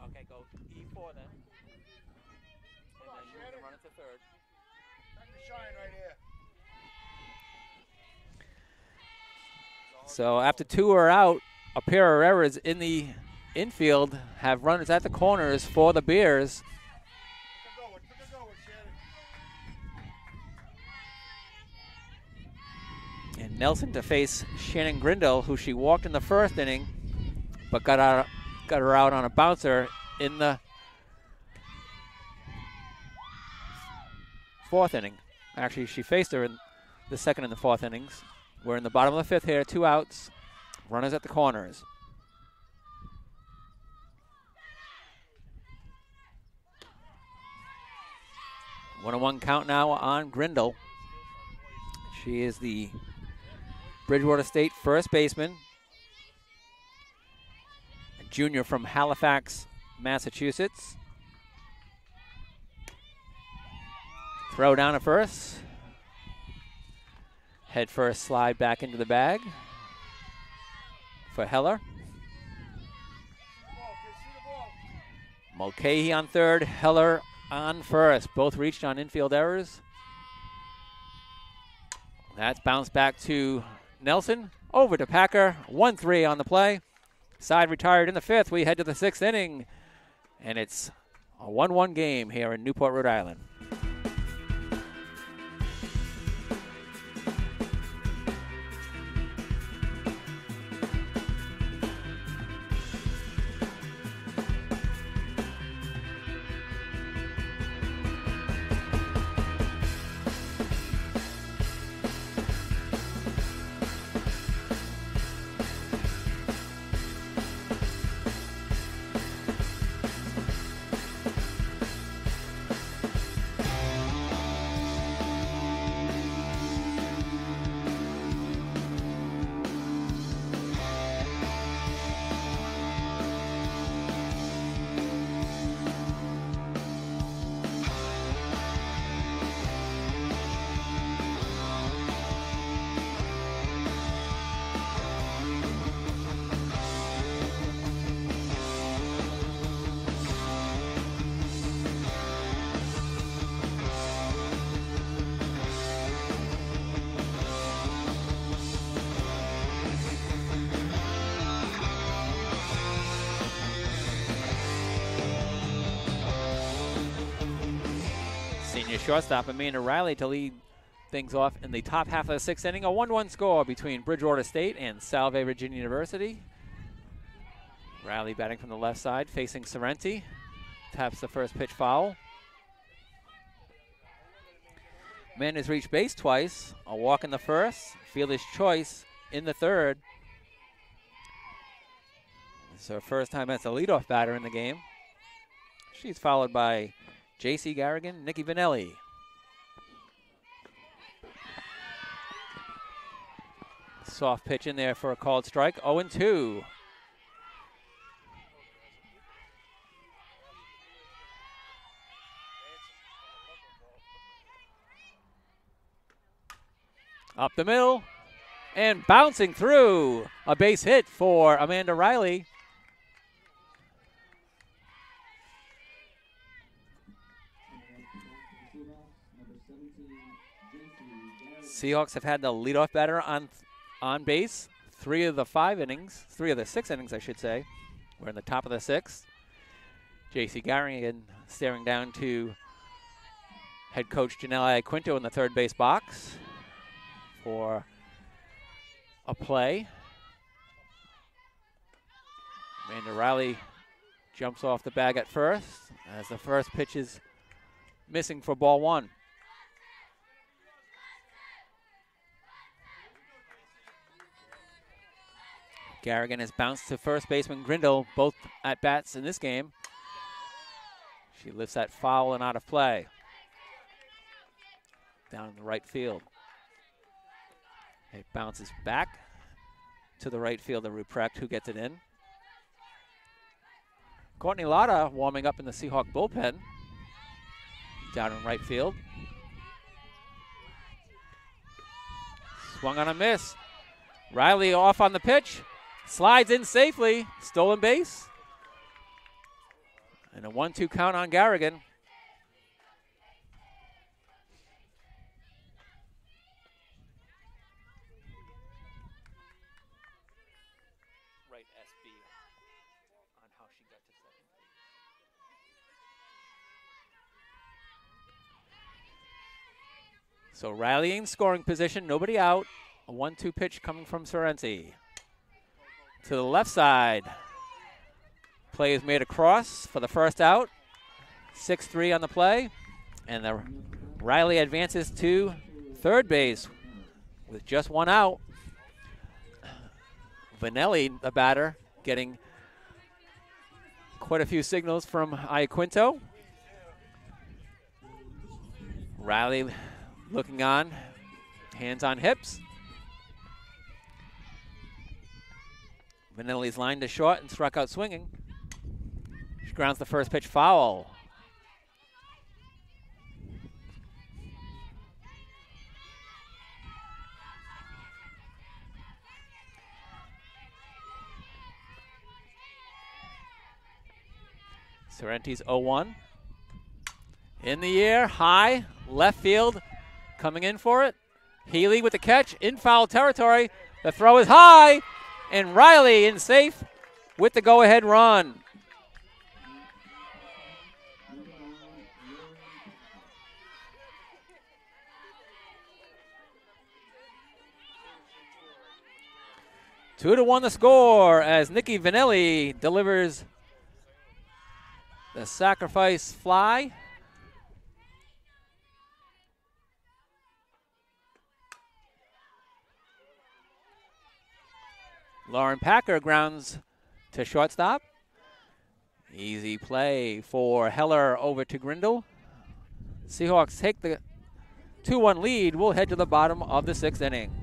Okay, go E4 then. And then you can run it to third. Shine right here. So after two are out, a pair of errors in the infield have runners at the corners for the Bears. And Nelson to face Shannon Grindle, who she walked in the first inning, but got her out on a bouncer in the fourth inning. Actually, she faced her in the second and the fourth innings. We're in the bottom of the fifth here, 2 outs, runners at the corners. One on one count now on Grindle. She is the Bridgewater State first baseman. A junior from Halifax, Massachusetts. Throw down at first. Head first slide back into the bag for Heller. Mulcahy on third, Heller on first. Both reached on infield errors. That's bounced back to Nelson. Over to Packer. 1-3 on the play. Side retired in the fifth. We head to the sixth inning. And it's a 1-1 game here in Newport, Rhode Island. shortstop Amanda Riley to lead things off in the top half of the sixth inning. A 1-1 score between Bridgewater State and Salve Regina University. Riley batting from the left side, facing Sorrenti. Taps the first pitch foul. Amanda's reached base twice. A walk in the first. Fielder's choice in the third. It's her first time as a leadoff batter in the game. She's followed by J.C. Garrigan, Nikki Vanelli. Soft pitch in there for a called strike. 0-2. Up the middle and bouncing through. A base hit for Amanda Riley. Seahawks have had the leadoff batter on base 3 of the 5 innings, 3 of the 6 innings, I should say. We're in the top of the 6th. J.C. Garrigan staring down to head coach Janelle Quinto in the third base box for a play. Amanda Riley jumps off the bag at first as the first pitch is missing for ball 1. Garrigan has bounced to first baseman Grindle, both at bats in this game. She lifts that foul and out of play. Down in the right field. It bounces back to the right fielder, Ruprecht, who gets it in. Courtney Lotta warming up in the Seahawk bullpen. Down in right field. Swung on a miss. Riley off on the pitch. Slides in safely. Stolen base. And a 1-2 count on Garrigan. Right SB on how she got to second base. So Riley in scoring position, nobody out. A 1-2 pitch coming from Sorrenti. To the left side. Play is made across for the first out. 6-3 on the play. And the Riley advances to third base with just 1 out. Vanelli, the batter, getting quite a few signals from Iaquinto. Riley looking on, hands on hips. Vanelli's lined to short and struck out swinging. She grounds the first pitch foul. Sorrenti's 0-1. In the air, high, left field, coming in for it. Healy with the catch, in foul territory. The throw is high, and Riley in safe with the go-ahead run. Two to 1 the score as Nikki Vanelli delivers the sacrifice fly. Lauren Packer grounds to shortstop. Easy play for Heller over to Grindle. Seahawks take the 2-1 lead. We'll head to the bottom of the 6th inning.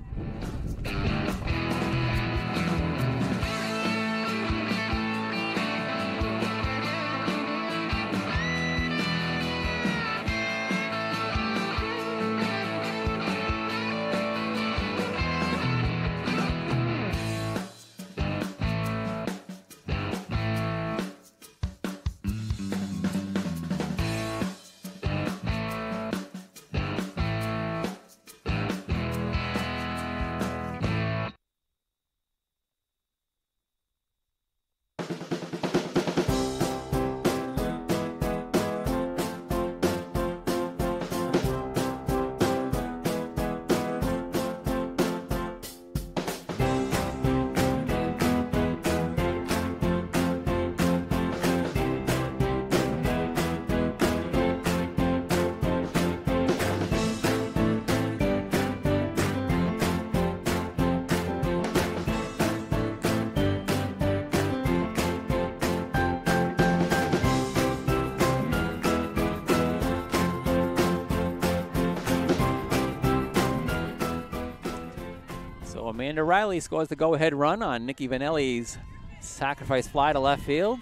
Amanda Riley scores the go-ahead run on Nikki Vanelli's sacrifice fly to left field.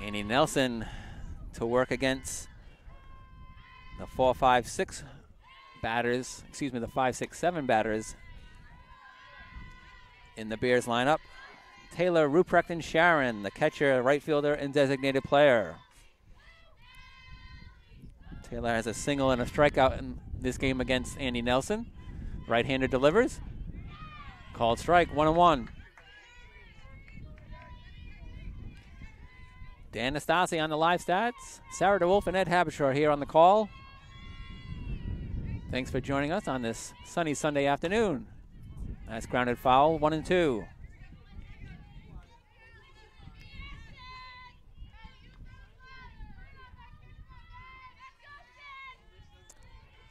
Annie Nelson to work against the 4-5-6 batters, excuse me, the 5-6-7 batters in the Bears lineup. Taylor, Ruprecht, and Sharon, the catcher, right fielder, and designated player. Taylor has a single and a strikeout in this game against Andy Nelson. Right-hander delivers. Called strike, 1-1. Dan Nastasi on the live stats. Sarah DeWolf and Ed Habishaw here on the call. Thanks for joining us on this sunny Sunday afternoon. Nice grounded foul, 1-2.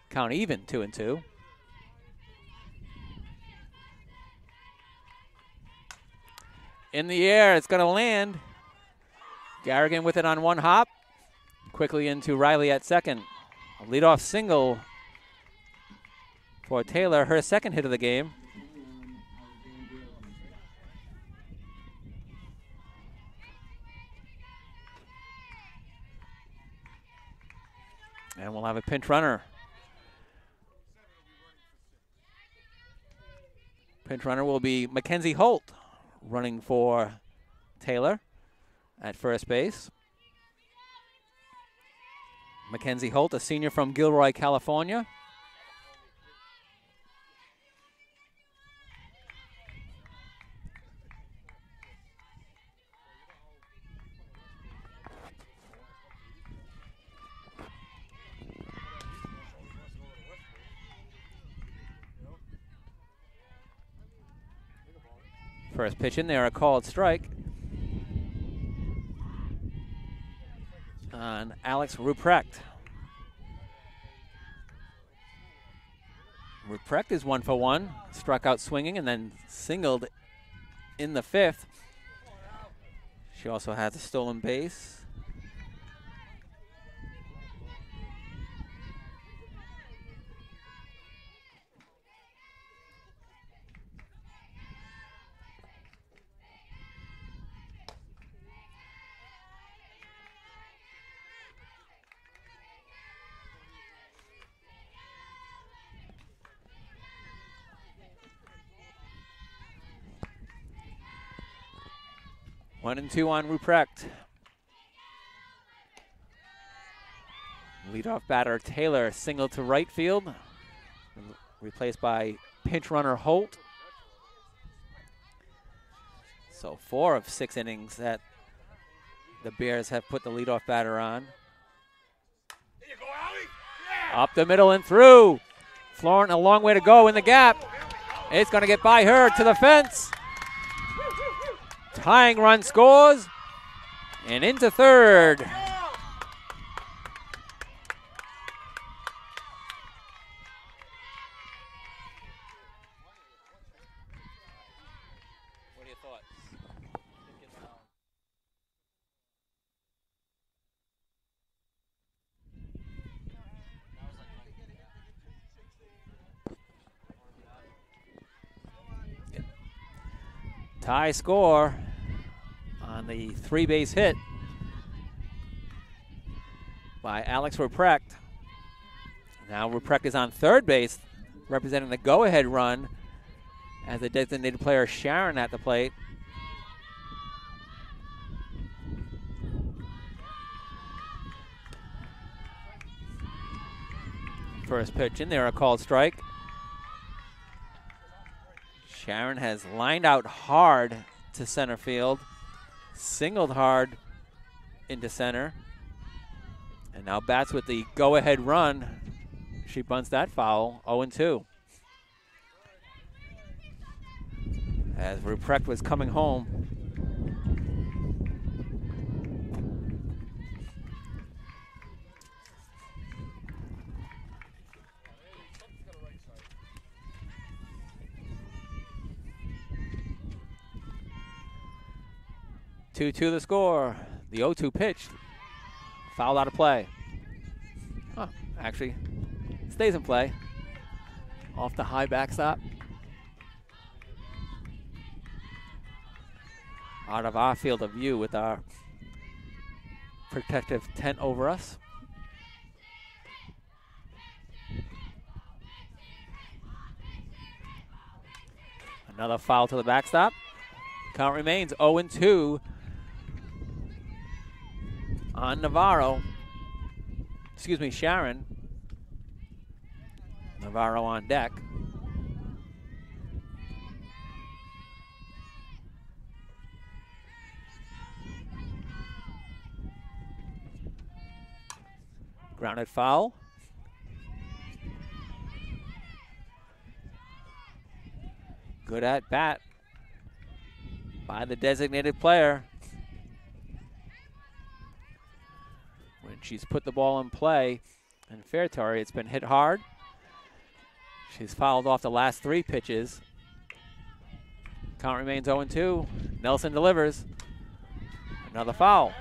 Count even, 2-2. In the air, it's going to land. Garrigan with it on one hop. Quickly into Riley at second. A leadoff single for Taylor, her second hit of the game. And we'll have a pinch runner. Pinch runner will be Mackenzie Holt, running for Taylor at first base. Mackenzie Holt, a senior from Gilroy, California. First pitch in there, a called strike on Alex Ruprecht. Ruprecht is 1 for 1, struck out swinging and then singled in the fifth. She also has a stolen base. One and two on Ruprecht. Leadoff batter Taylor single to right field, replaced by pinch runner Holt. So 4 of 6 innings that the Bears have put the leadoff batter on. Up the middle and through. Florent a long way to go in the gap. It's going to get by her to the fence. Tying run scores, and into third. What are your thoughts? Tie score on the 3-base hit by Alex Ruprecht. Now Ruprecht is on third base, representing the go-ahead run as the designated player Sharon at the plate. First pitch in there, a called strike. Sharon has lined out hard to center field, singled hard into center, and now bats with the go-ahead run. She bunts that foul, 0-2. As Ruprecht was coming home. Two the score. The 0-2 pitch. Fouled out of play. Actually, stays in play. Off the high backstop. Out of our field of view with our protective tent over us. Another foul to the backstop. Count remains 0-2 on Navarro. Excuse me, Sharon. Navarro on deck. Grounded foul. Good at bat by the designated player. When she's put the ball in play in fair territory, it's been hit hard. She's fouled off the last 3 pitches. Count remains 0-2. Nelson delivers. Another foul.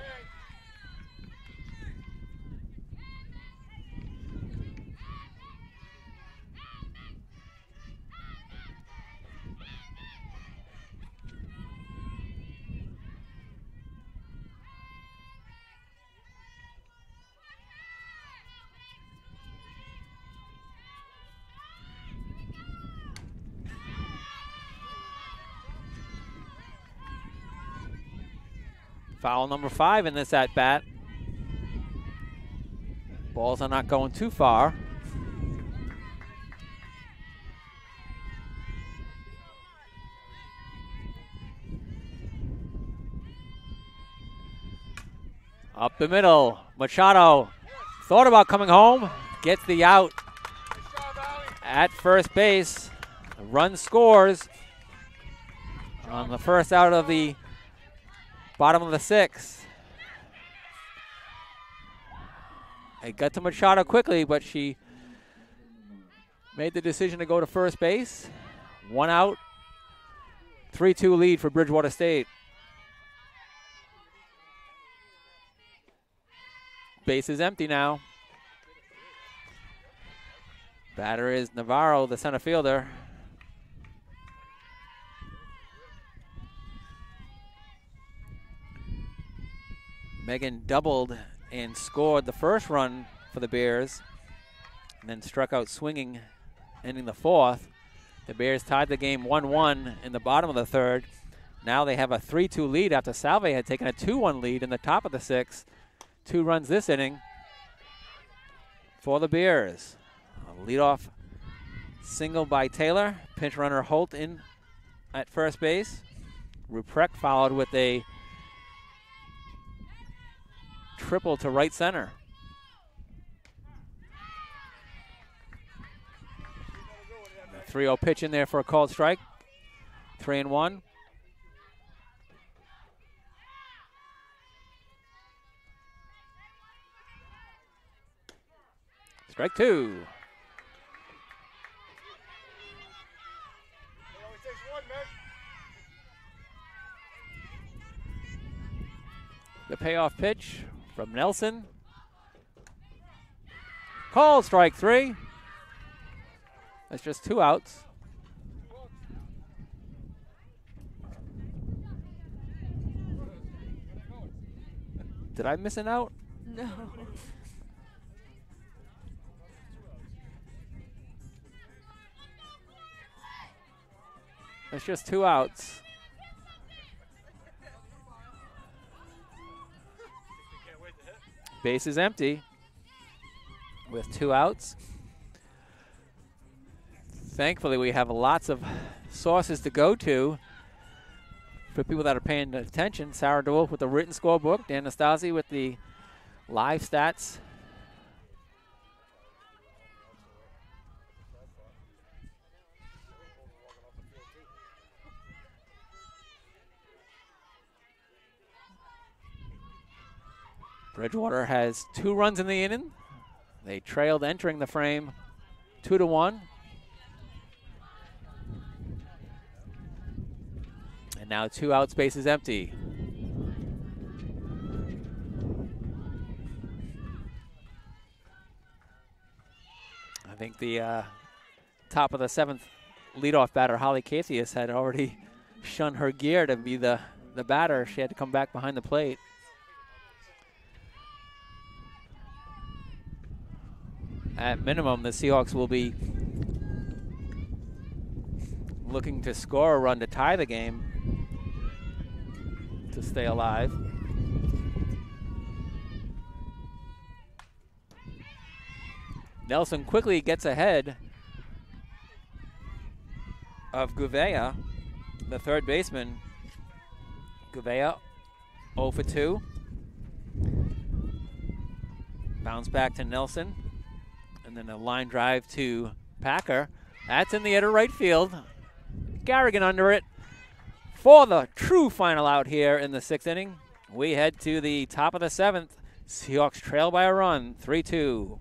Foul number 5 in this at-bat. Balls are not going too far. Up the middle, Machado thought about coming home, gets the out at first base. A run scores on the first out of the bottom of the 6th. It got to Machado quickly, but she made the decision to go to first base. 1 out, 3-2 lead for Bridgewater State. Base is empty now. Batter is Navarro, the center fielder. Megan doubled and scored the first run for the Bears, and then struck out swinging, ending the 4th. The Bears tied the game 1-1 in the bottom of the 3rd. Now they have a 3-2 lead after Salve had taken a 2-1 lead in the top of the 6th. 2 runs this inning for the Bears. A leadoff single by Taylor. Pinch runner Holt in at first base. Ruprecht followed with a triple to right center. A 3-0 pitch in there for a called strike. 3-1. Strike 2. The payoff pitch from Nelson. Called strike 3. That's just 2 outs. Did I miss an out? No. That's just 2 outs. Base is empty with 2 outs. Thankfully, we have lots of sources to go to for people that are paying attention. Sarah DeWolf with the written scorebook, Dan Nastasi with the live stats. Bridgewater has 2 runs in the inning. They trailed entering the frame 2-1. And now 2 outs, base is empty. I think the top of the seventh, leadoff batter Holly Cathius had already shunned her gear to be the batter. She had to come back behind the plate. At minimum, the Seahawks will be looking to score a run to tie the game to stay alive. Nelson quickly gets ahead of Gouveia, the third baseman. Gouveia 0 for 2. Bounce back to Nelson. And then a line drive to Packer. That's in the air to right field. Garrigan under it for the true final out here in the sixth inning. We head to the top of the seventh. Seahawks trail by a run, 3-2.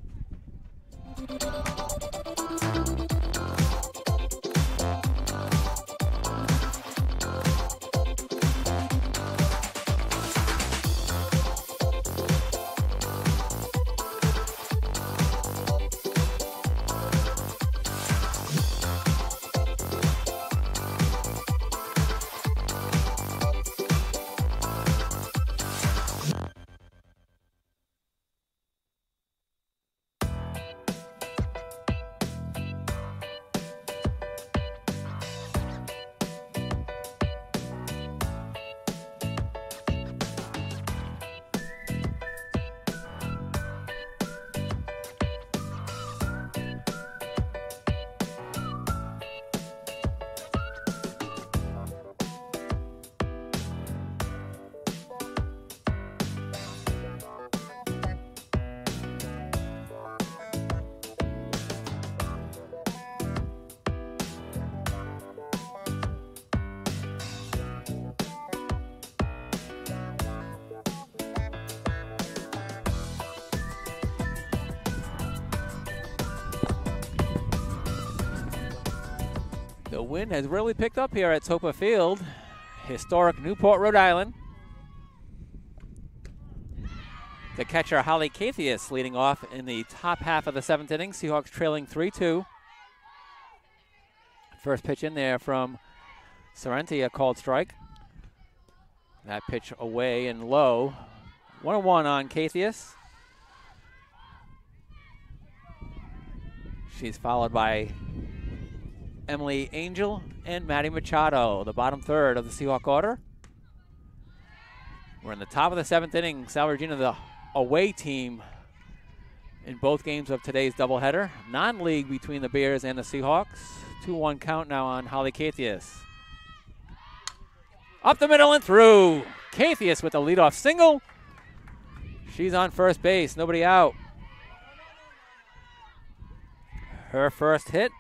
The wind has really picked up here at Toppa Field, historic Newport, Rhode Island. The catcher, Holly Cathius, leading off in the top half of the seventh inning. Seahawks trailing 3-2. First pitch in there from Sorrenti, a called strike. That pitch away and low. 1-1 on Cathius. She's followed by Emily Angel and Maddie Machado, the bottom third of the Seahawk order. We're in the top of the seventh inning. Salve Regina, the away team in both games of today's doubleheader. Non-league between the Bears and the Seahawks. 2-1 count now on Holly Cathius. Up the middle and through. Cathius with the leadoff single. She's on first base, nobody out. Her first hit.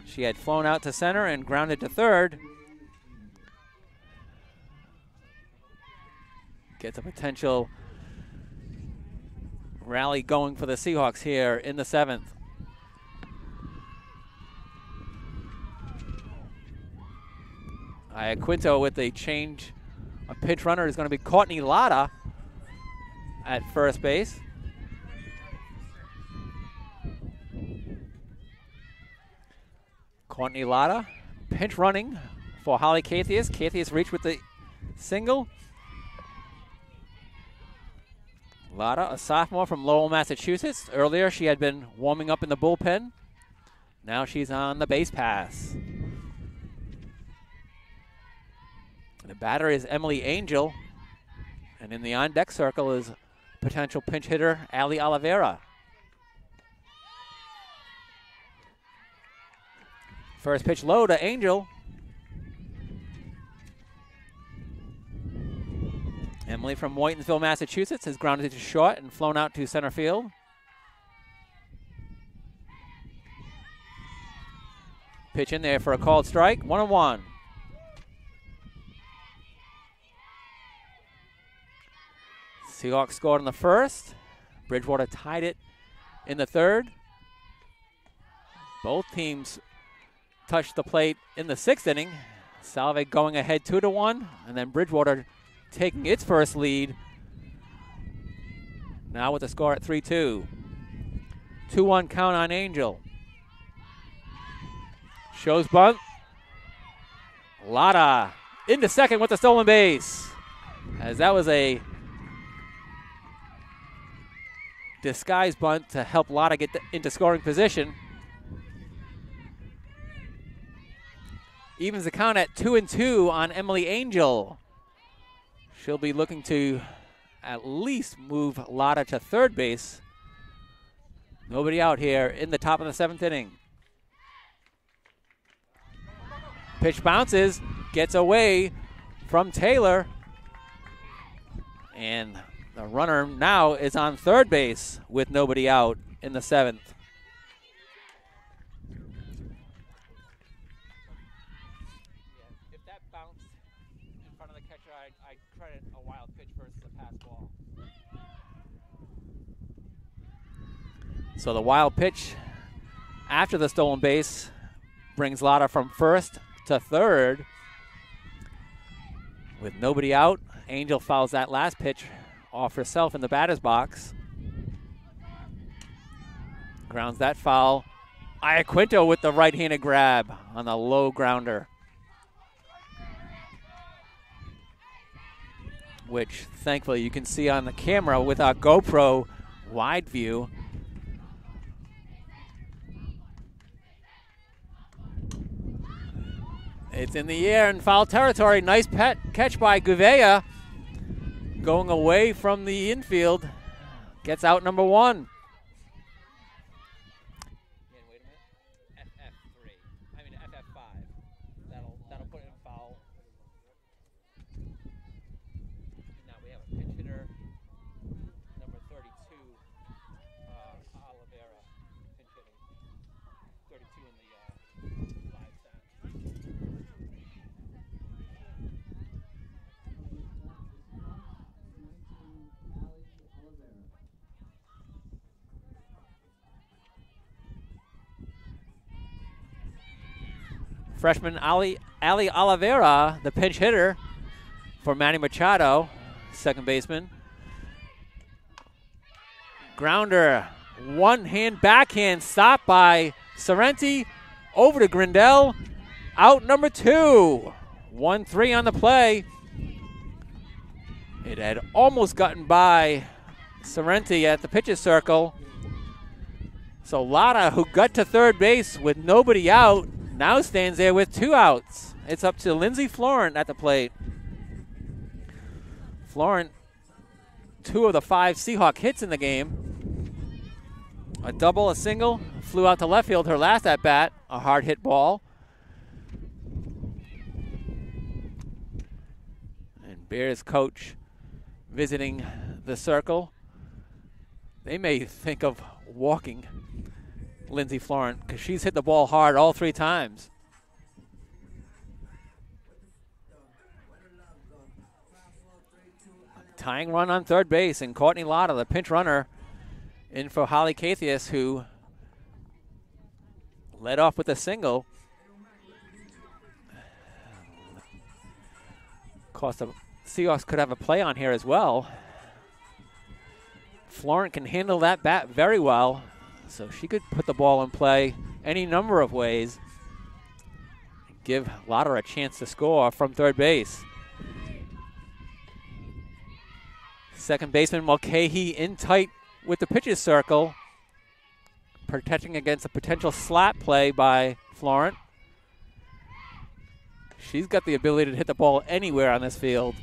She had flown out to center and grounded to third. Gets a potential rally going for the Seahawks here in the seventh. Iaquinto with a change. A pitch runner is going to be Courtney Lotta at first base. Courtney Lotta, pinch running for Holly Cathius. Cathius reached with the single. Lotta, a sophomore from Lowell, Massachusetts. Earlier, she had been warming up in the bullpen. Now she's on the base pass. The batter is Emily Angel. And in the on-deck circle is potential pinch hitter Ali Oliveira. First pitch low to Angel. Emily from Whitensville, Massachusetts has grounded to short and flown out to center field. Pitch in there for a called strike, 1-1. Seahawks scored in the first. Bridgewater tied it in the third. Both teams touched the plate in the sixth inning. Salve going ahead 2-1, and then Bridgewater taking its first lead. Now with the score at 3-2. 2-1 count on Angel. Shows bunt. Lotta into second with the stolen base. As that was a disguise bunt to help Lotta get into scoring position. Evens the count at 2-2 on Emily Angel. She'll be looking to at least move Lotta to third base. Nobody out here in the top of the 7th inning. Pitch bounces, gets away from Taylor. And the runner now is on third base with nobody out in the 7th. If that bounced in front of the catcher, I'd credit a wild pitch versus a pass ball. So the wild pitch after the stolen base brings Lotta from first to third. With nobody out, Angel fouls that last pitch off herself in the batter's box. Grounds that foul. Iaquinto with the right-handed grab on the low grounder, which thankfully you can see on the camera with our GoPro wide view. It's in the air in foul territory. Nice catch by Gouveia. Going away from the infield. Gets out number 1. Wait a minute. FF3. I mean FF5. That'll put it in foul. Now we have a pinch hitter, number 32, Oliveira, pinch hitting. 32 in the live stat. Freshman Ali Oliveira, the pinch hitter for Manny Machado, second baseman. Grounder, one-hand backhand, stopped by Sorrenti, over to Grindel, out number 2. 1-3 on the play. It had almost gotten by Sorrenti at the pitcher's circle. So Lotta, who got to third base with nobody out, now stands there with 2 outs. It's up to Lindsay Florent at the plate. Florent, 2 of the 5 Seahawk hits in the game. A double, a single, flew out to left field her last at bat, a hard hit ball. And Bears coach visiting the circle. They may think of walking Lindsay Florent because she's hit the ball hard all 3 times. Tying run on third base, and Courtney Lotta, the pinch runner, in for Holly Cathius, who led off with a single. Of course, the Seahawks could have a play on here as well. Florent can handle that bat very well, so she could put the ball in play any number of ways. Give Lotta a chance to score from third base. Second baseman Mulcahy in tight with the pitcher's circle, protecting against a potential slap play by Florent. She's got the ability to hit the ball anywhere on this field,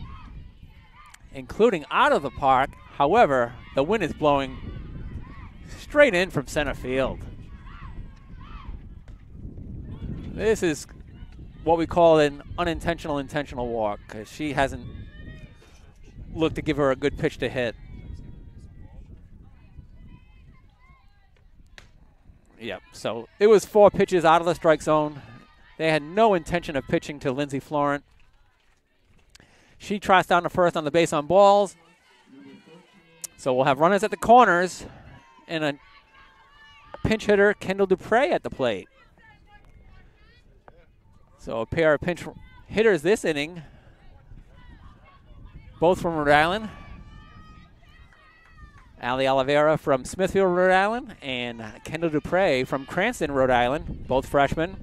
including out of the park. However, the wind is blowing straight in from center field. This is what we call an unintentional intentional walk, because she hasn't looked to give her a good pitch to hit. Yep, so it was 4 pitches out of the strike zone. They had no intention of pitching to Lindsay Florent. She trots down to first on the base on balls. So we'll have runners at the corners and a pinch hitter, Kendall Dupre, at the plate. So a pair of pinch hitters this inning, both from Rhode Island. Ali Oliveira from Smithfield, Rhode Island, and Kendall Dupre from Cranston, Rhode Island, both freshmen.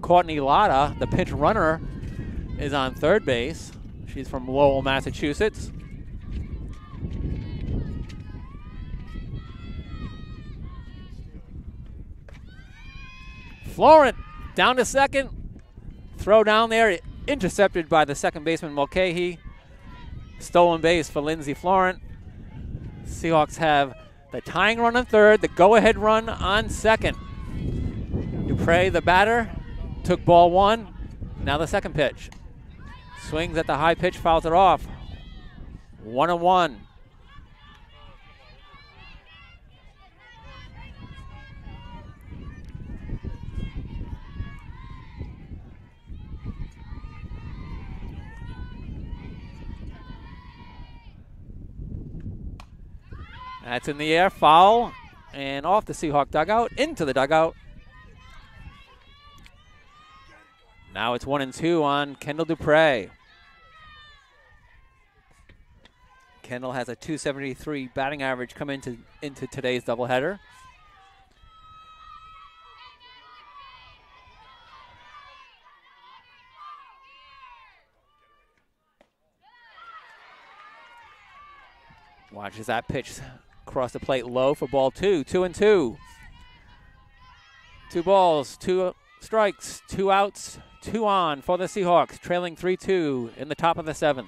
Courtney Lotta, the pitch runner, is on third base. She's from Lowell, Massachusetts. Florent down to second. Throw down there, intercepted by the second baseman Mulcahy. Stolen base for Lindsay Florent. Seahawks have the tying run on third, the go-ahead run on second. Dupre, the batter, took ball one. Now the second pitch. Swings at the high pitch, fouls it off. 1-1. That's in the air, foul, and off the Seahawk dugout, into the dugout. Now it's 1-2 on Kendall Dupre. Kendall has a .273 batting average come into today's doubleheader. Watches that pitch across the plate low for ball two. 2-2. 2 balls, 2 strikes, 2 outs, 2 on for the Seahawks, trailing 3-2 in the top of the 7th.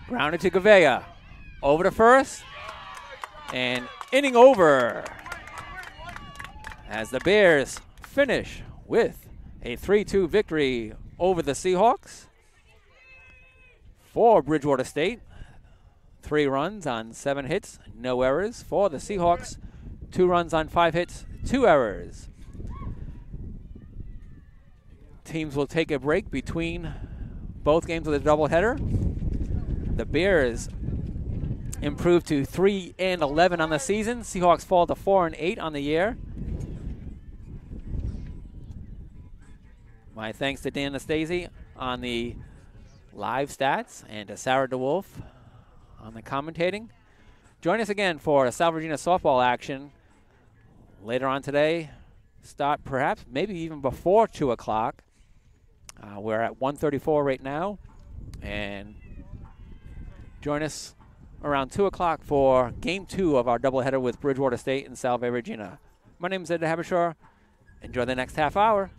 Grounded to Gavea. Over to first. And inning over. As the Bears finish with a 3-2 victory over the Seahawks. For Bridgewater State, 3 runs on 7 hits, no errors. For the Seahawks, 2 runs on 5 hits, 2 errors. Teams will take a break between both games of the doubleheader. The Bears improve to 3-11 on the season. Seahawks fall to 4-8 on the year. My thanks to Dan Nastasi on the live stats and to Sarah DeWolf on the commentating. Join us again for a Salve Regina softball action later on today. Start perhaps maybe even before 2 o'clock. We're at 1:34 right now. And join us around 2 o'clock for game 2 of our doubleheader with Bridgewater State and Salve Regina. My name is Ed Habishar. Enjoy the next half hour.